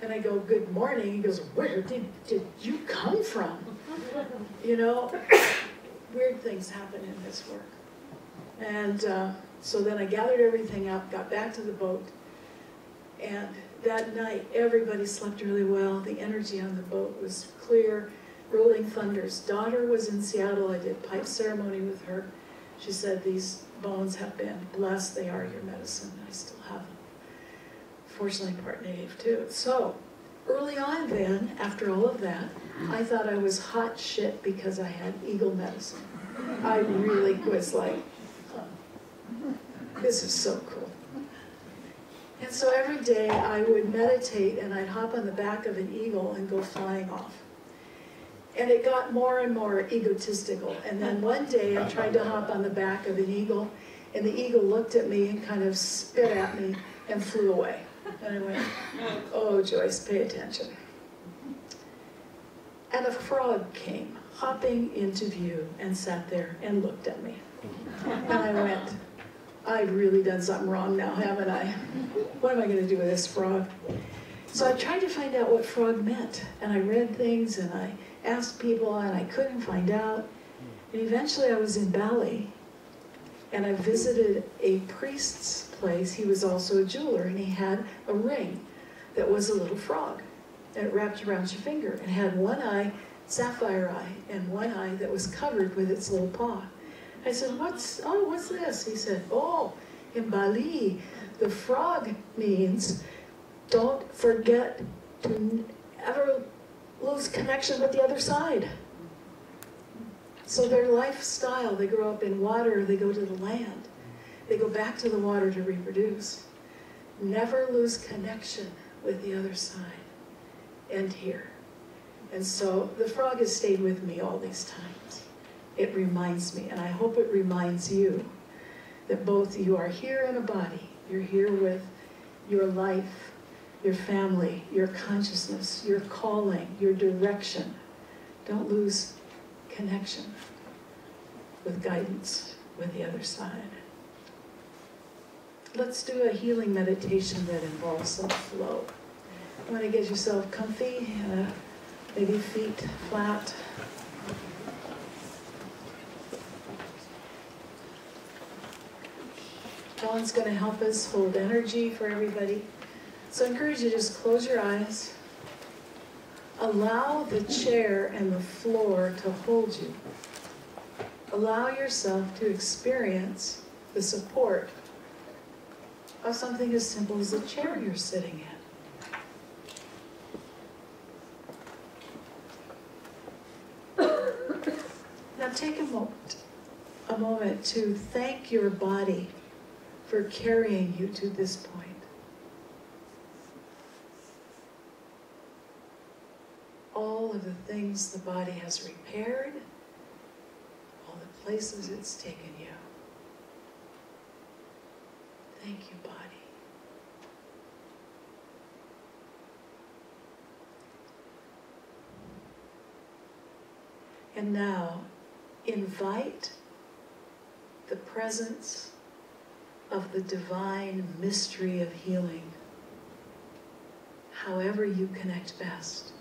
And I go, good morning. He goes, where did you come from? You know, weird things happen in this work. And so then I gathered everything up, got back to the boat, and that night everybody slept really well. The energy on the boat was clear, rolling thunders. Daughter was in Seattle. I did pipe ceremony with her. She said, these bones have been blessed. They are your medicine. I still have them. Fortunately, part native too. So early on then, after all of that, I thought I was hot shit because I had eagle medicine. I really was like, this is so cool. And so every day I would meditate and I'd hop on the back of an eagle and go flying off. And it got more and more egotistical. And then one day I tried to hop on the back of an eagle, and the eagle looked at me and kind of spit at me and flew away. And I went, oh, Joyce, pay attention. And a frog came hopping into view and sat there and looked at me. And I went, I've really done something wrong now, haven't I? What am I going to do with this frog? So I tried to find out what frog meant. And I read things and I asked people and I couldn't find out. And eventually I was in Bali and I visited a priest's place. He was also a jeweler, and he had a ring that was a little frog. And it wrapped around your finger. It had one eye, sapphire eye, and one eye that was covered with its little paw. I said, what's this? He said, oh, in Bali, the frog means don't forget to ever lose connection with the other side. So their lifestyle, they grow up in water, they go to the land. They go back to the water to reproduce. Never lose connection with the other side. And here. And so the frog has stayed with me all these times. It reminds me, and I hope it reminds you, that both you are here in a body. You're here with your life, your family, your consciousness, your calling, your direction. Don't lose connection with guidance with the other side. Let's do a healing meditation that involves some flow. You want to get yourself comfy, maybe feet flat. Dawn's going to help us hold energy for everybody. So I encourage you to just close your eyes. Allow the chair and the floor to hold you. Allow yourself to experience the support of something as simple as the chair you're sitting in. Now take a moment to thank your body for carrying you to this point. All of the things the body has repaired, all the places it's taken you. Thank you, body. And now, invite the presence of the divine mystery of healing, however you connect best.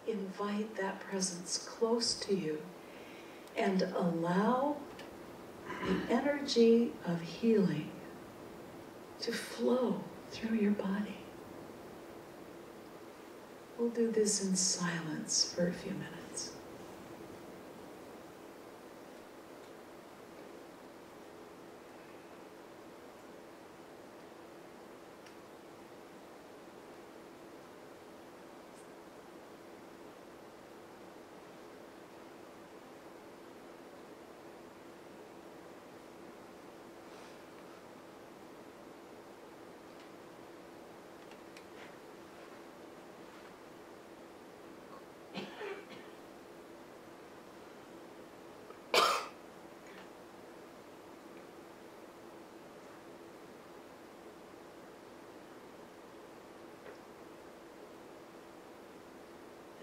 Invite that presence close to you and allow the energy of healing to flow through your body. We'll do this in silence for a few minutes.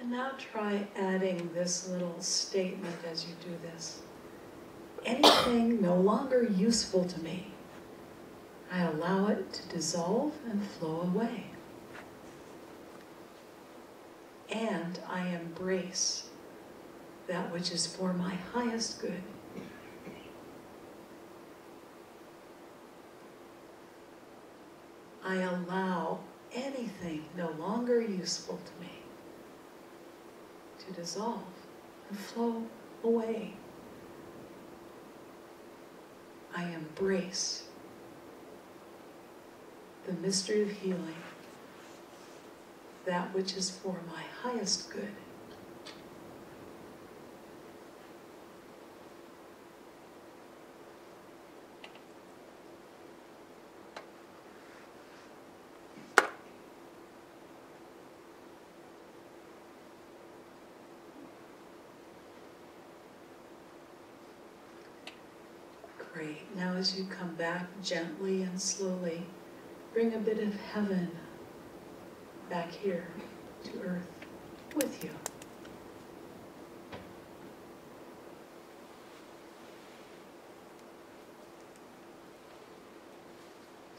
And now try adding this little statement as you do this. Anything no longer useful to me, I allow it to dissolve and flow away. And I embrace that which is for my highest good. I allow anything no longer useful to me to dissolve and flow away. I embrace the mystery of healing, that which is for my highest good. Great. Now as you come back gently and slowly, bring a bit of heaven back here to earth with you.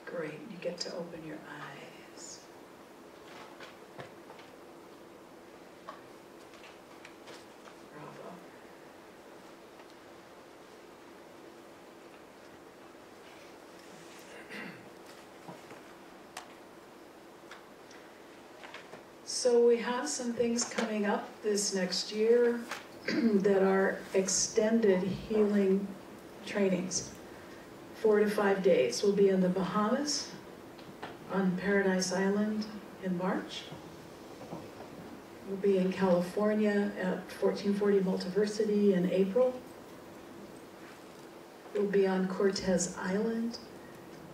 Great. You get to open your eyes. Bravo. So we have some things coming up this next year that are extended healing trainings. 4 to 5 days. We'll be in the Bahamas on Paradise Island in March. We'll be in California at 1440 Multiversity in April. We'll be on Cortez Island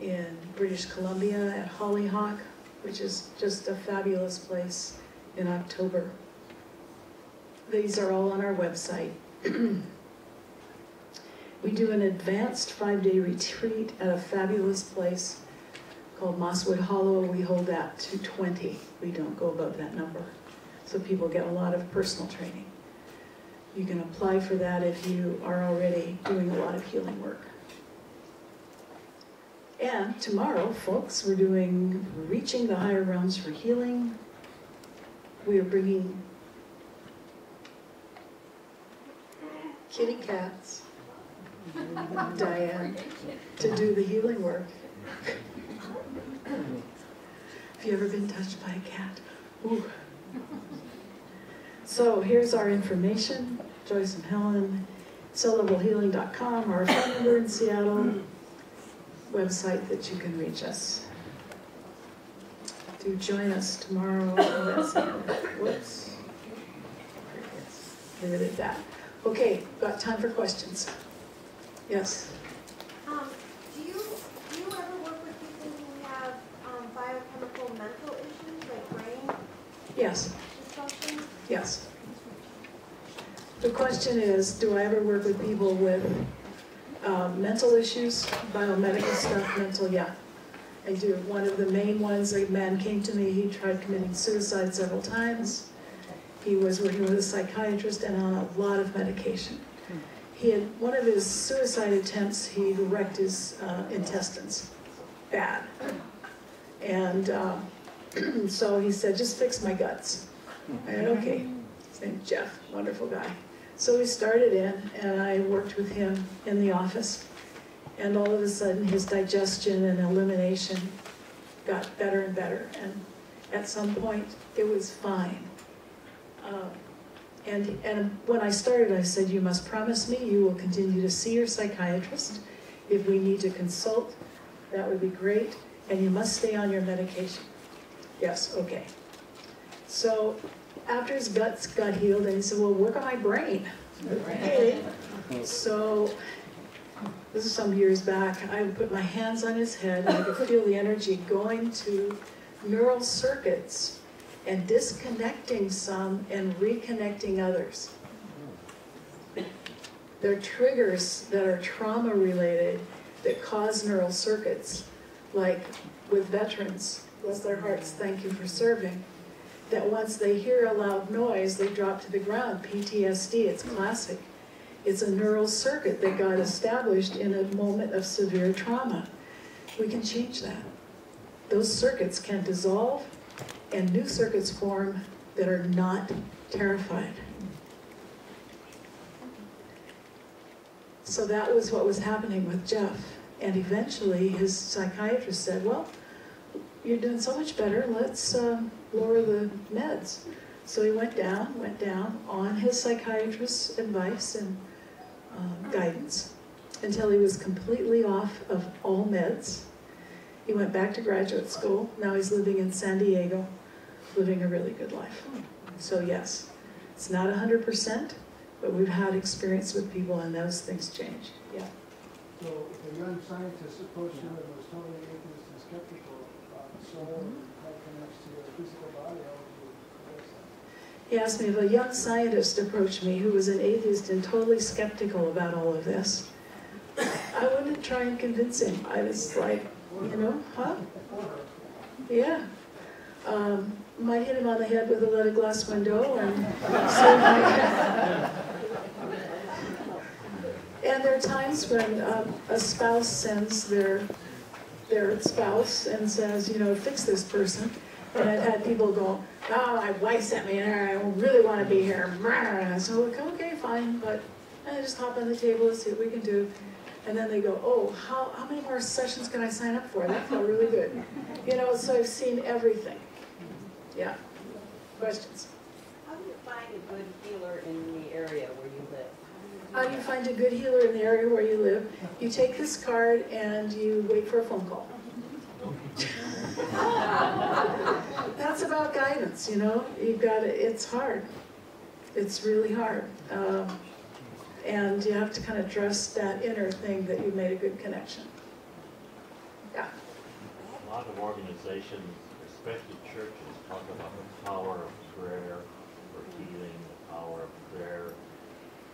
in British Columbia at Hollyhock, which is just a fabulous place, in October. These are all on our website. We do an advanced 5-day retreat at a fabulous place called Mosswood Hollow. We hold that to 20. We don't go above that number. So people get a lot of personal training. You can apply for that if you are already doing a lot of healing work. And tomorrow, folks, we're doing Reaching the Higher Realms for Healing. We are bringing kitty cats, Diane, to do the healing work. Have you ever been touched by a cat? Ooh. So here's our information. Joyce and Helen, sellablehealing.com, our phone number in Seattle, website that you can reach us. Do join us tomorrow. Whoops. Leave it at that. Okay, got time for questions. Yes? Do you ever work with people who have biochemical mental issues, like brain Yes. dysfunction? Yes. The question is, do I ever work with people with mental issues, biomedical stuff, mental? Yeah, I do. One of the main ones, a man came to me, he tried committing suicide several times. He was working with a psychiatrist and on a lot of medication. He had, one of his suicide attempts, he wrecked his intestines, bad. And so he said, just fix my guts. I said, okay. His name's Jeff, wonderful guy. So we started in, and I worked with him in the office. And all of a sudden, his digestion and elimination got better and better. And at some point, it was fine. And when I started, I said, you must promise me you will continue to see your psychiatrist. If we need to consult, that would be great. And you must stay on your medication. Yes, okay. So after his guts got healed, and he said, well, work on my brain. Okay. So this is some years back. I would put my hands on his head, and I could feel the energy going to neural circuits and disconnecting some and reconnecting others. There are triggers that are trauma related that cause neural circuits, like with veterans, bless their hearts, thank you for serving. that once they hear a loud noise, they drop to the ground. PTSD, it's classic. It's a neural circuit that got established in a moment of severe trauma. We can change that. Those circuits can dissolve and new circuits form that are not terrified. So that was what was happening with Jeff. And eventually his psychiatrist said, well, you're doing so much better, let's lower the meds. So he went down on his psychiatrist's advice and guidance until he was completely off of all meds. He went back to graduate school. Now he's living in San Diego, living a really good life. So yes, it's not 100%, but we've had experience with people and those things change. Yeah. So if a young scientist approached him and was totally atheist and skeptical about the soul and how it connects to the physical body, how would you address that? He asked me if a young scientist approached me who was an atheist and totally skeptical about all of this. I wouldn't try and convince him. I was like, you know, huh? Yeah. Might hit him on the head with a leaded glass window and and there are times when a spouse sends their spouse and says, you know, fix this person. And I've had people go, oh, my wife sent me there, I really want to be here. So okay, fine, but I just hop on the table and see what we can do. And then they go, oh, how many more sessions can I sign up for? That felt really good. You know, so I've seen everything. Yeah. Questions? How do you find a good healer in the area where you live? How do you find a good healer in the area where you live? You take this card and you wait for a phone call. That's about guidance, you know. You've got to, it's hard. It's really hard. And you have to kind of trust that inner thing that you've made a good connection. Yeah. A lot of organizations, especially churches, talk about the power of prayer for healing, the power of prayer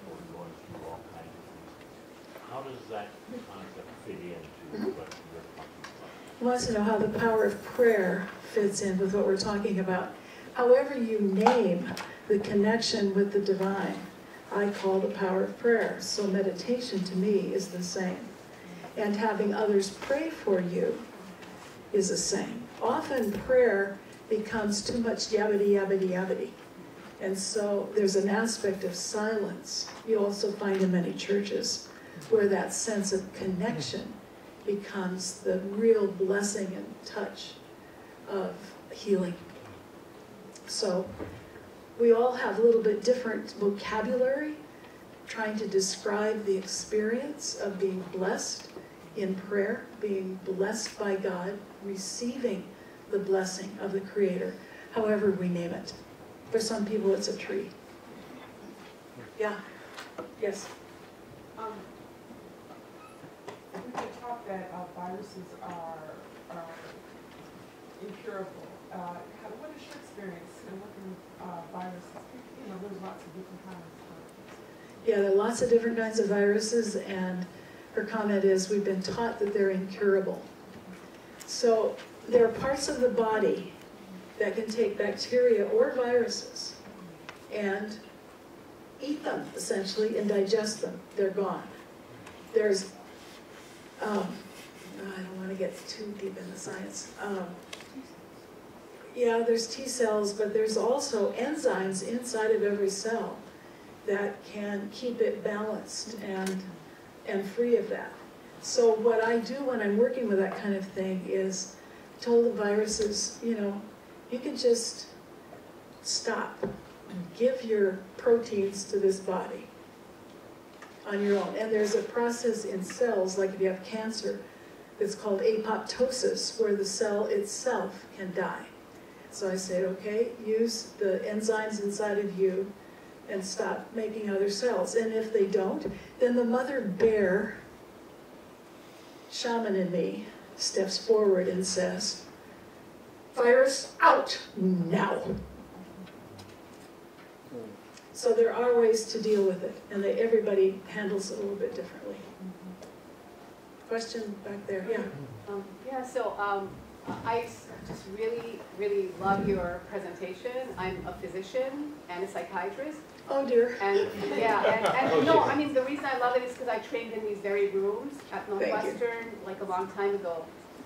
for going through all kinds of things. How does that concept fit into what you're talking about? He wants to know how the power of prayer fits in with what we're talking about. However you name the connection with the divine, I call the power of prayer. So meditation to me is the same. And having others pray for you is the same. Often prayer becomes too much yabbity, yabbity, yabbity. And so there's an aspect of silence you also find in many churches where that sense of connection becomes the real blessing and touch of healing. So we all have a little bit different vocabulary trying to describe the experience of being blessed in prayer, being blessed by God, receiving the blessing of the Creator, however we name it. For some people, it's a tree. Yeah? Yes? We can talk that viruses are incurable. What is your experience in working with viruses? You know, there's lots of different kinds of viruses. Yeah, there are lots of different kinds of viruses, and her comment is we've been taught that they're incurable. So there are parts of the body that can take bacteria or viruses and eat them, essentially, and digest them. They're gone. There's, I don't want to get too deep in the science. Yeah, there's T cells, but there's also enzymes inside of every cell that can keep it balanced and free of that. So what I do when I'm working with that kind of thing is tell the viruses, you know, you can just stop and give your proteins to this body on your own. And there's a process in cells, like if you have cancer, that's called apoptosis, where the cell itself can die. So I say, okay, use the enzymes inside of you and stop making other cells. And if they don't, then the mother bear shaman in me steps forward and says, virus out now. So there are ways to deal with it, and everybody handles it a little bit differently. Question back there, yeah. I just really, really love your presentation. I'm a physician and a psychiatrist. Oh dear. And yeah, and no, I mean, the reason I love it is because I trained in these very rooms at Northwestern like a long time ago.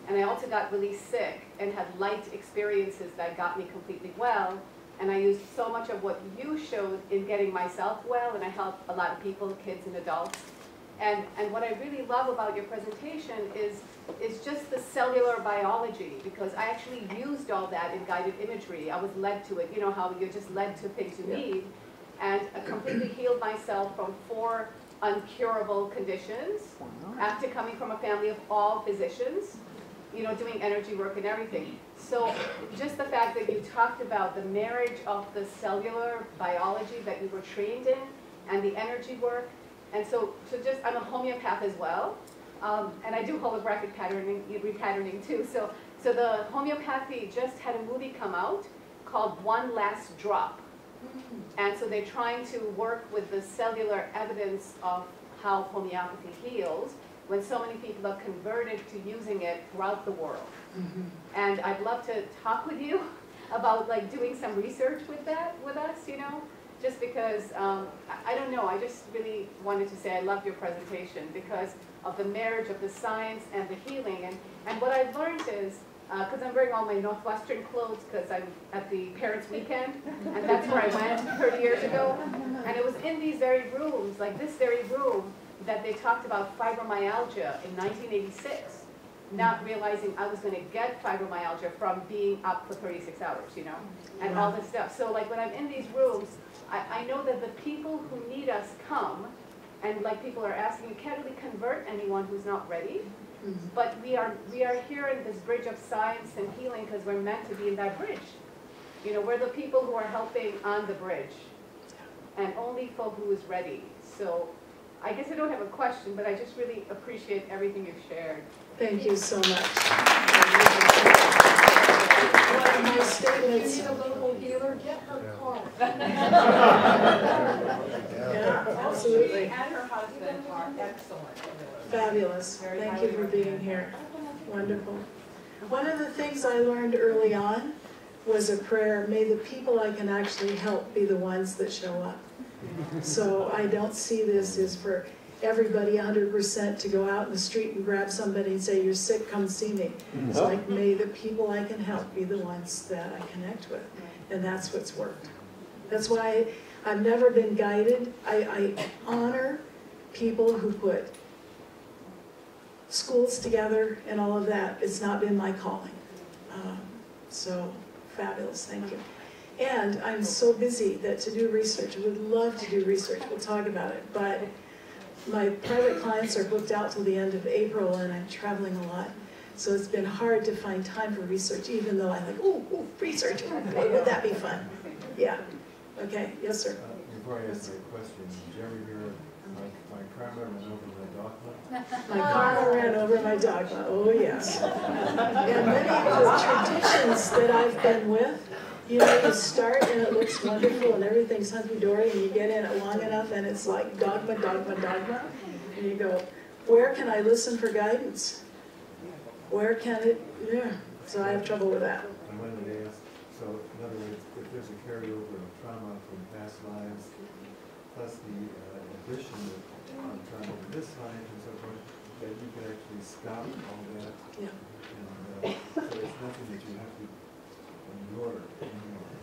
And I also got really sick and had light experiences that got me completely well. And I used so much of what you showed in getting myself well, and I helped a lot of people, kids and adults. And what I really love about your presentation is just the cellular biology, because I actually used all that in guided imagery. I was led to it. You know how you're just led to things you need. And I completely healed myself from 4 uncurable conditions after coming from a family of all physicians, you know, doing energy work and everything. So just the fact that you talked about the marriage of the cellular biology that you were trained in and the energy work. And so just, I'm a homeopath as well. And I do holographic repatterning too. So the homeopathy just had a movie come out called One Last Drop. And so they're trying to work with the cellular evidence of how homeopathy heals when so many people have converted to using it throughout the world. And I'd love to talk with you about like doing some research with that with us, you know, just because, I don't know, I just really wanted to say I loved your presentation because of the marriage of the science and the healing. And what I've learned is, because I'm wearing all my Northwestern clothes because I'm at the Parents' Weekend, and that's where I went 30 years ago. And it was in these very rooms, like this very room, that they talked about fibromyalgia in 1986, not realizing I was going to get fibromyalgia from being up for 36 hours, you know, and all this stuff. So like when I'm in these rooms, I know that the people who need us come, and like people are asking, you can't really convert anyone who's not ready. But we are here in this bridge of science and healing because we're meant to be in that bridge. You know, we're the people who are helping on the bridge, and only folk who is ready. So I guess I don't have a question, but I just really appreciate everything you've shared. Thank you so much. My statements. You need a local healer, get her car. Yeah, absolutely. And her husband are excellent. Fabulous. Thank you for being here. Wonderful. One of the things I learned early on was a prayer, may the people I can actually help be the ones that show up. So I don't see this as for everybody 100% to go out in the street and grab somebody and say, you're sick, come see me. It's like, may the people I can help be the ones that I connect with. And that's what's worked. That's why I've never been guided. I honor people who put schools together and all of that. It's not been my calling. So fabulous, thank you. And I'm so busy that to do research, I would love to do research, we'll talk about it, but my private clients are booked out till the end of April and I'm traveling a lot. So it's been hard to find time for research, even though I'm like, ooh, research, boy, would that be fun? Yeah, okay, yes sir. Before I ask my question, did you ever hear my karma ran over my dogma? My karma ran over my dogma, oh yes. And many of the traditions that I've been with, you know, you start and it looks wonderful and everything's hunky-dory and you get in it long enough and it's like dogma, dogma, dogma. And you go, where can I listen for guidance? Where can it, yeah. So I have trouble with that. I wanted to ask, so in other words, if there's a carryover of trauma from past lives, plus the addition of trauma from this life and so forth, that you can actually stop all that. Yeah. And so it's nothing that you have to endure anymore.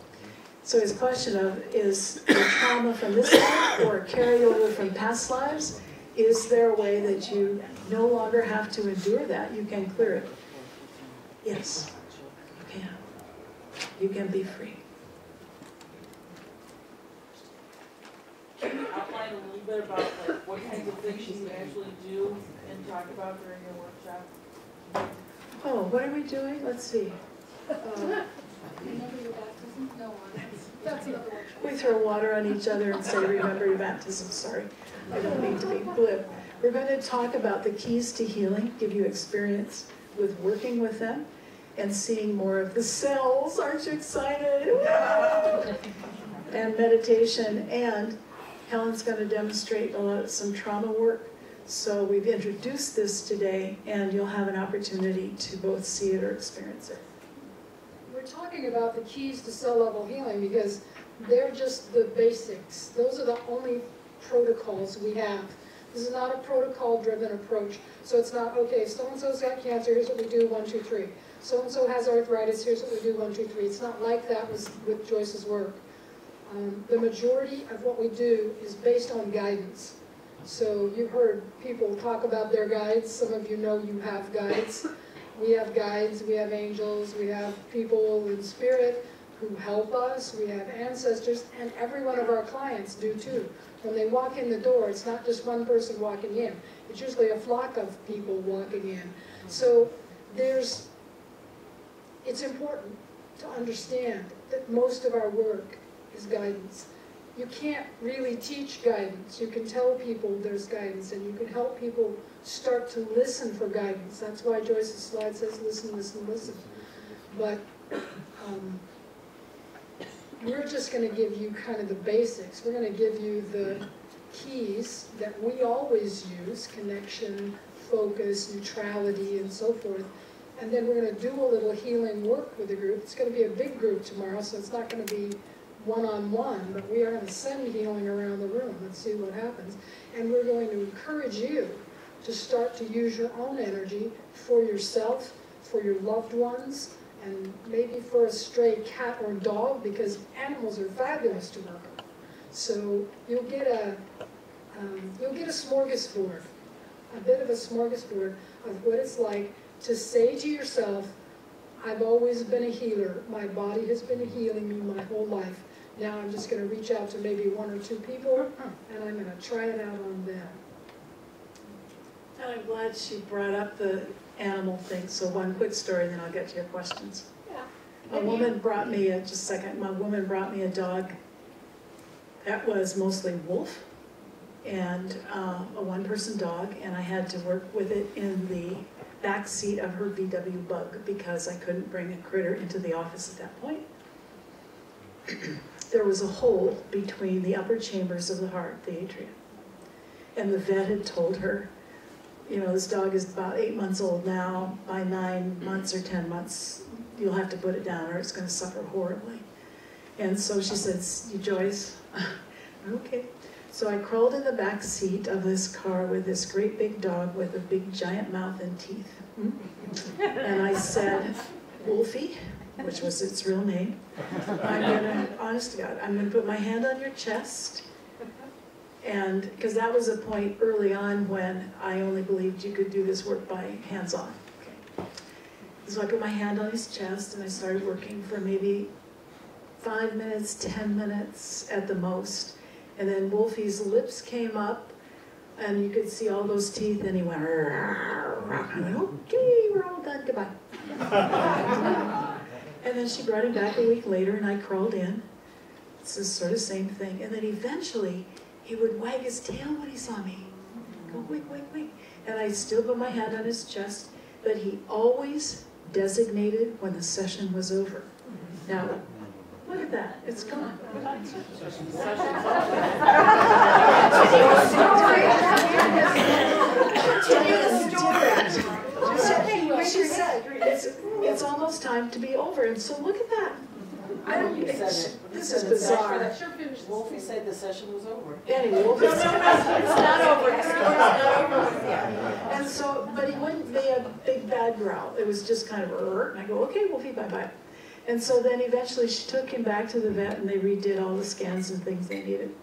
So his question of, is the trauma from this life or a carryover from past lives, is there a way that you no longer have to endure that? You can clear it. Yes, you can. You can be free. Can you outline a little bit about like what kinds of things you actually do and talk about during your workshop? Oh, what are we doing? Let's see. We throw water on each other and say, remember your baptism. Sorry, I don't mean to be glib. We're going to talk about the keys to healing, give you experience with working with them and seeing more of the cells. Aren't you excited? And meditation. And Helen's going to demonstrate some trauma work So we've introduced this today, and you'll have an opportunity to both see it or experience it. We're talking about the keys to cell level healing because they're just the basics. Those are the only protocols we have. This is not a protocol-driven approach. So it's not, okay, so-and-so's got cancer, here's what we do, 1, 2, 3. So-and-so has arthritis, here's what we do, 1, 2, 3. It's not like that with Joyce's work. The majority of what we do is based on guidance. So you've heard people talk about their guides. Some of you know you have guides. We have guides, we have angels, we have people in spirit who help us, we have ancestors, and every one of our clients do too. When they walk in the door, it's not just one person walking in. It's usually a flock of people walking in. So it's important to understand that most of our work is guidance. You can't really teach guidance. You can tell people there's guidance, and you can help people start to listen for guidance. That's why Joyce's slide says listen, listen, listen. But we're just going to give you kind of the basics. We're going to give you the keys that we always use: connection, focus, neutrality, and so forth. And then we're going to do a little healing work with the group. It's going to be a big group tomorrow, so it's not going to be one-on-one, but we are going to send healing around the room. Let's see what happens. And we're going to encourage you to start to use your own energy for yourself, for your loved ones, and maybe for a stray cat or dog, because animals are fabulous to work on. So you'll get a smorgasbord, a bit of a smorgasbord of what it's like to say to yourself, I've always been a healer. My body has been healing me my whole life. Now I'm just going to reach out to maybe 1 or 2 people, and I'm going to try it out on them. And I'm glad she brought up the animal thing. So one quick story, then I'll get to your questions. Yeah. A woman brought me just a second. My woman brought me a dog that was mostly wolf, and a one-person dog, and I had to work with it in the back seat of her VW Bug because I couldn't bring a critter into the office at that point. There was a hole between the upper chambers of the heart, the atria. And the vet had told her, you know, this dog is about 8 months old now. By 9 months or 10 months, you'll have to put it down or it's going to suffer horribly. And so she says, Joyce, okay. So I crawled in the back seat of this car with this great big dog with a big giant mouth and teeth. And I said, Wolfie, which was its real name, I'm gonna, honest to God, I'm gonna put my hand on your chest. And, because that was a point early on when I only believed you could do this work by hands-on. Okay. So I put my hand on his chest and I started working for maybe 5 minutes, 10 minutes at the most. And then Wolfie's lips came up and you could see all those teeth and he went, I went, okay, we're all done, goodbye. And then she brought him back a week later and I crawled in. It's the sort of same thing. And then eventually he would wag his tail when he saw me. Go, wait, wait, wait. And I still put my hand on his chest, but he always designated when the session was over. Now, look at that, it's gone. She said, it's almost time to be over, and so look at that. This is bizarre. Wolfie said the session was over. Anyway, Wolfie said it's not over. It's not over. Yeah. And so, but he wouldn't be a big bad growl. It was just kind of and I go, okay, Wolfie, bye-bye. And so then eventually she took him back to the vet and they redid all the scans and things they needed.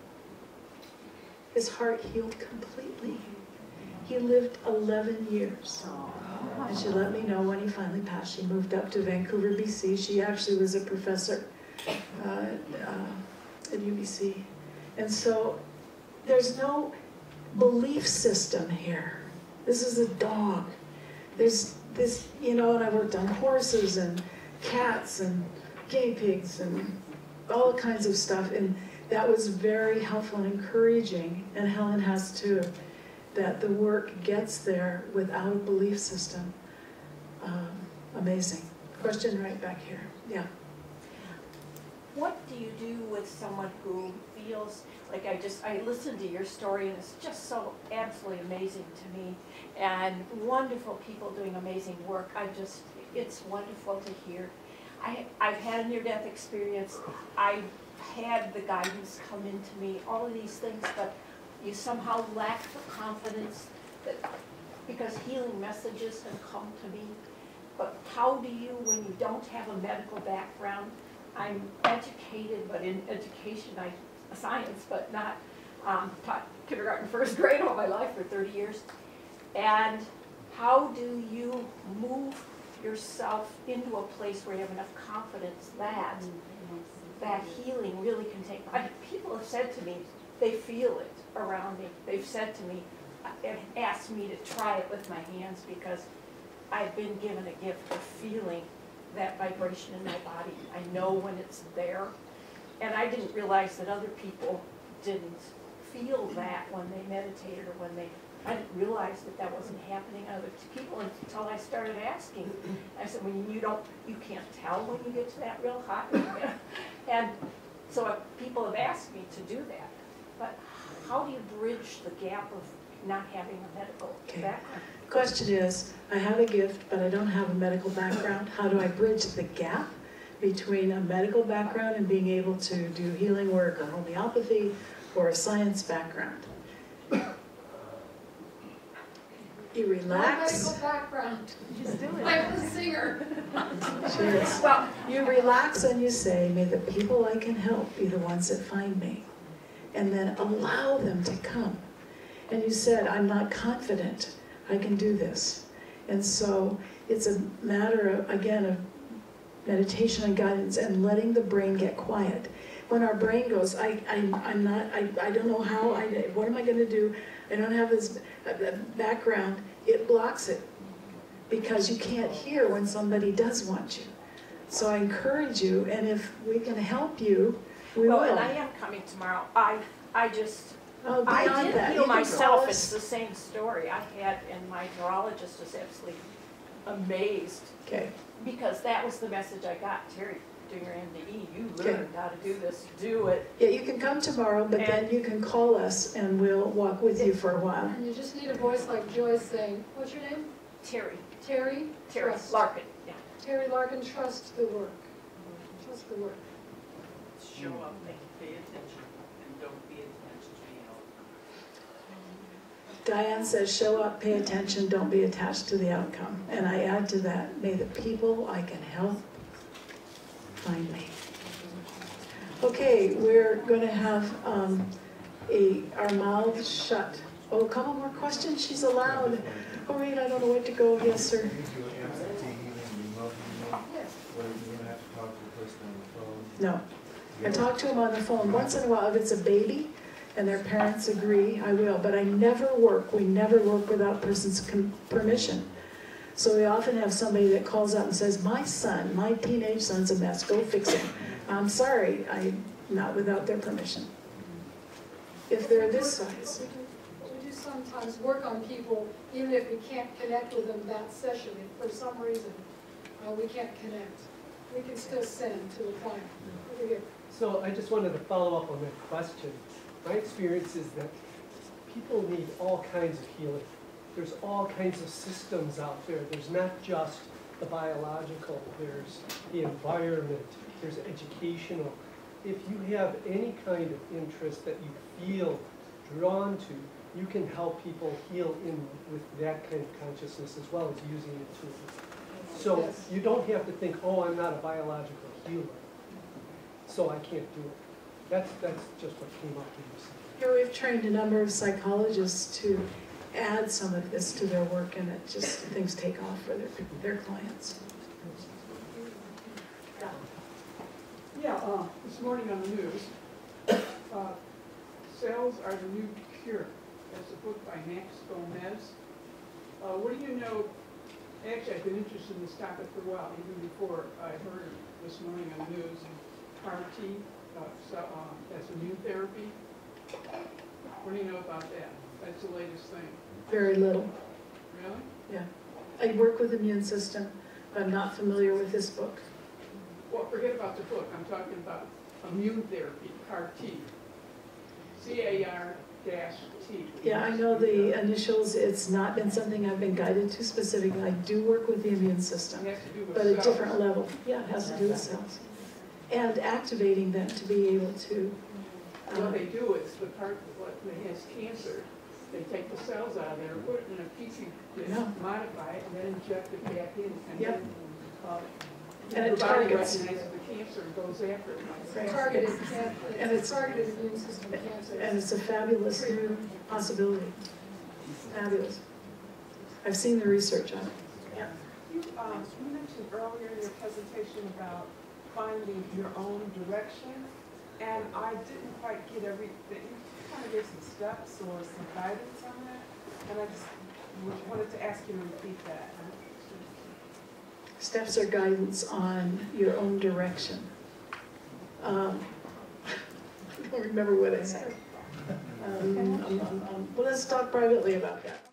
His heart healed completely. He lived 11 years. And she let me know when he finally passed. She moved up to Vancouver, BC. She actually was a professor at UBC. And so there's no belief system here. This is a dog. There's this, you know, and I worked on horses and cats and guinea pigs and all kinds of stuff. And that was very helpful and encouraging. And Helen has too. That the work gets there without a belief system. Amazing. Question right back here. Yeah. What do you do with someone who feels like I listened to your story and it's just so absolutely amazing to me. And wonderful people doing amazing work. It's wonderful to hear. I've had a near-death experience. I've had the guidance come into me, all of these things, but you somehow lack the confidence that, because healing messages have come to me. But how do you, when you don't have a medical background, I'm educated, but in education, science, but not taught kindergarten, first grade all my life for 30 years. And how do you move yourself into a place where you have enough confidence that that healing really can take? People have said to me, they feel it around me. They've said to me, and asked me to try it with my hands because I've been given a gift of feeling that vibration in my body. I know when it's there. And I didn't realize that other people didn't feel that when they meditated or when I didn't realize that that wasn't happening to other people until I started asking. I said, well, you can't tell when you get to that real hot. And so people have asked me to do that. But how do you bridge the gap of not having a medical background? Question is, I have a gift, but I don't have a medical background. How do I bridge the gap between a medical background and being able to do healing work or homeopathy or a science background? You relax. My medical background. Just do it. I'm a singer. Cheers. Well, you relax and you say, may the people I can help be the ones that find me. And then allow them to come. And you said, I'm not confident I can do this. And so it's a matter of, again, of meditation and guidance and letting the brain get quiet. When our brain goes, I don't know how, what am I going to do? I don't have this background. It blocks it because you can't hear when somebody does want you. So I encourage you, and if we can help you, we will. And I am coming tomorrow. I just, oh, I did that. heal myself. It's the same story I had, and my neurologist was absolutely amazed. Okay. Because that was the message I got. Terry, doing your MDE, you learned how to do this, do it. Yeah, you can come tomorrow, but then you can call us and we'll walk with you for a while. And you just need a voice like Joyce saying, what's your name? Terry. Terry? Terry Trust. Larkin, yeah. Terry Larkin, trust the work. Trust the work. Show up and pay attention and don't be attached to the outcome. Diane says, show up, pay attention, don't be attached to the outcome. And I add to that, may the people I can help find me. Okay, we're going to have our mouths shut. Oh, a couple more questions? She's allowed. Oh, wait, I don't know where to go. Yes, sir. No. I talk to them on the phone. Once in a while, if it's a baby and their parents agree, I will. But we never work without person's permission. So we often have somebody that calls up and says, my son, my teenage son's a mess, go fix him. I'm sorry, not without their permission. If they're this size. We do sometimes work on people, even if we can't connect with them that session. If for some reason we can't connect, we can still send to the client. So I just wanted to follow up on that question. My experience is that people need all kinds of healing. There's all kinds of systems out there. There's not just the biological, there's the environment, there's educational. If you have any kind of interest that you feel drawn to, you can help people heal with that kind of consciousness as well as using it too. So you don't have to think, oh, I'm not a biological healer, so I can't do it. That's just what came up when you said that. Yeah, we've trained a number of psychologists to add some of this to their work, and it just, things take off for their clients. Yeah, this morning on the news, Cells Are the New Cure. That's a book by Max Gomez. What do you know? Actually, I've been interested in this topic for a while, even before I heard it this morning on the news. CAR-T, that's immune therapy. What do you know about that? That's the latest thing. Very little. Really? Yeah. I work with the immune system, but I'm not familiar with this book. Well, forget about the book. I'm talking about immune therapy, CAR-T. CAR-T. Yeah, I know the initials, it's not been something I've been guided to specifically. I do work with the immune system, It has to do with but at a cells. different level. Yeah, it has to do with cells. And activating them to be able to. What they do is the part that has cancer, they take the cells out of there, put it in a petri dish, Yeah. modify it, and then inject it back in. And Yep. then, And it the body targets. recognizes the cancer and goes after it. Right. Targeted, And it's targeted immune system cancer. And it's a fabulous new possibility. Fabulous. I've seen the research on it. Yeah. You mentioned earlier in your presentation about finding your own direction, and I didn't quite get everything. You kind of gave some steps or some guidance on that, and I just wanted to ask you to repeat that. Steps or guidance on your own direction. I don't remember what I said. Well, let's talk privately about that.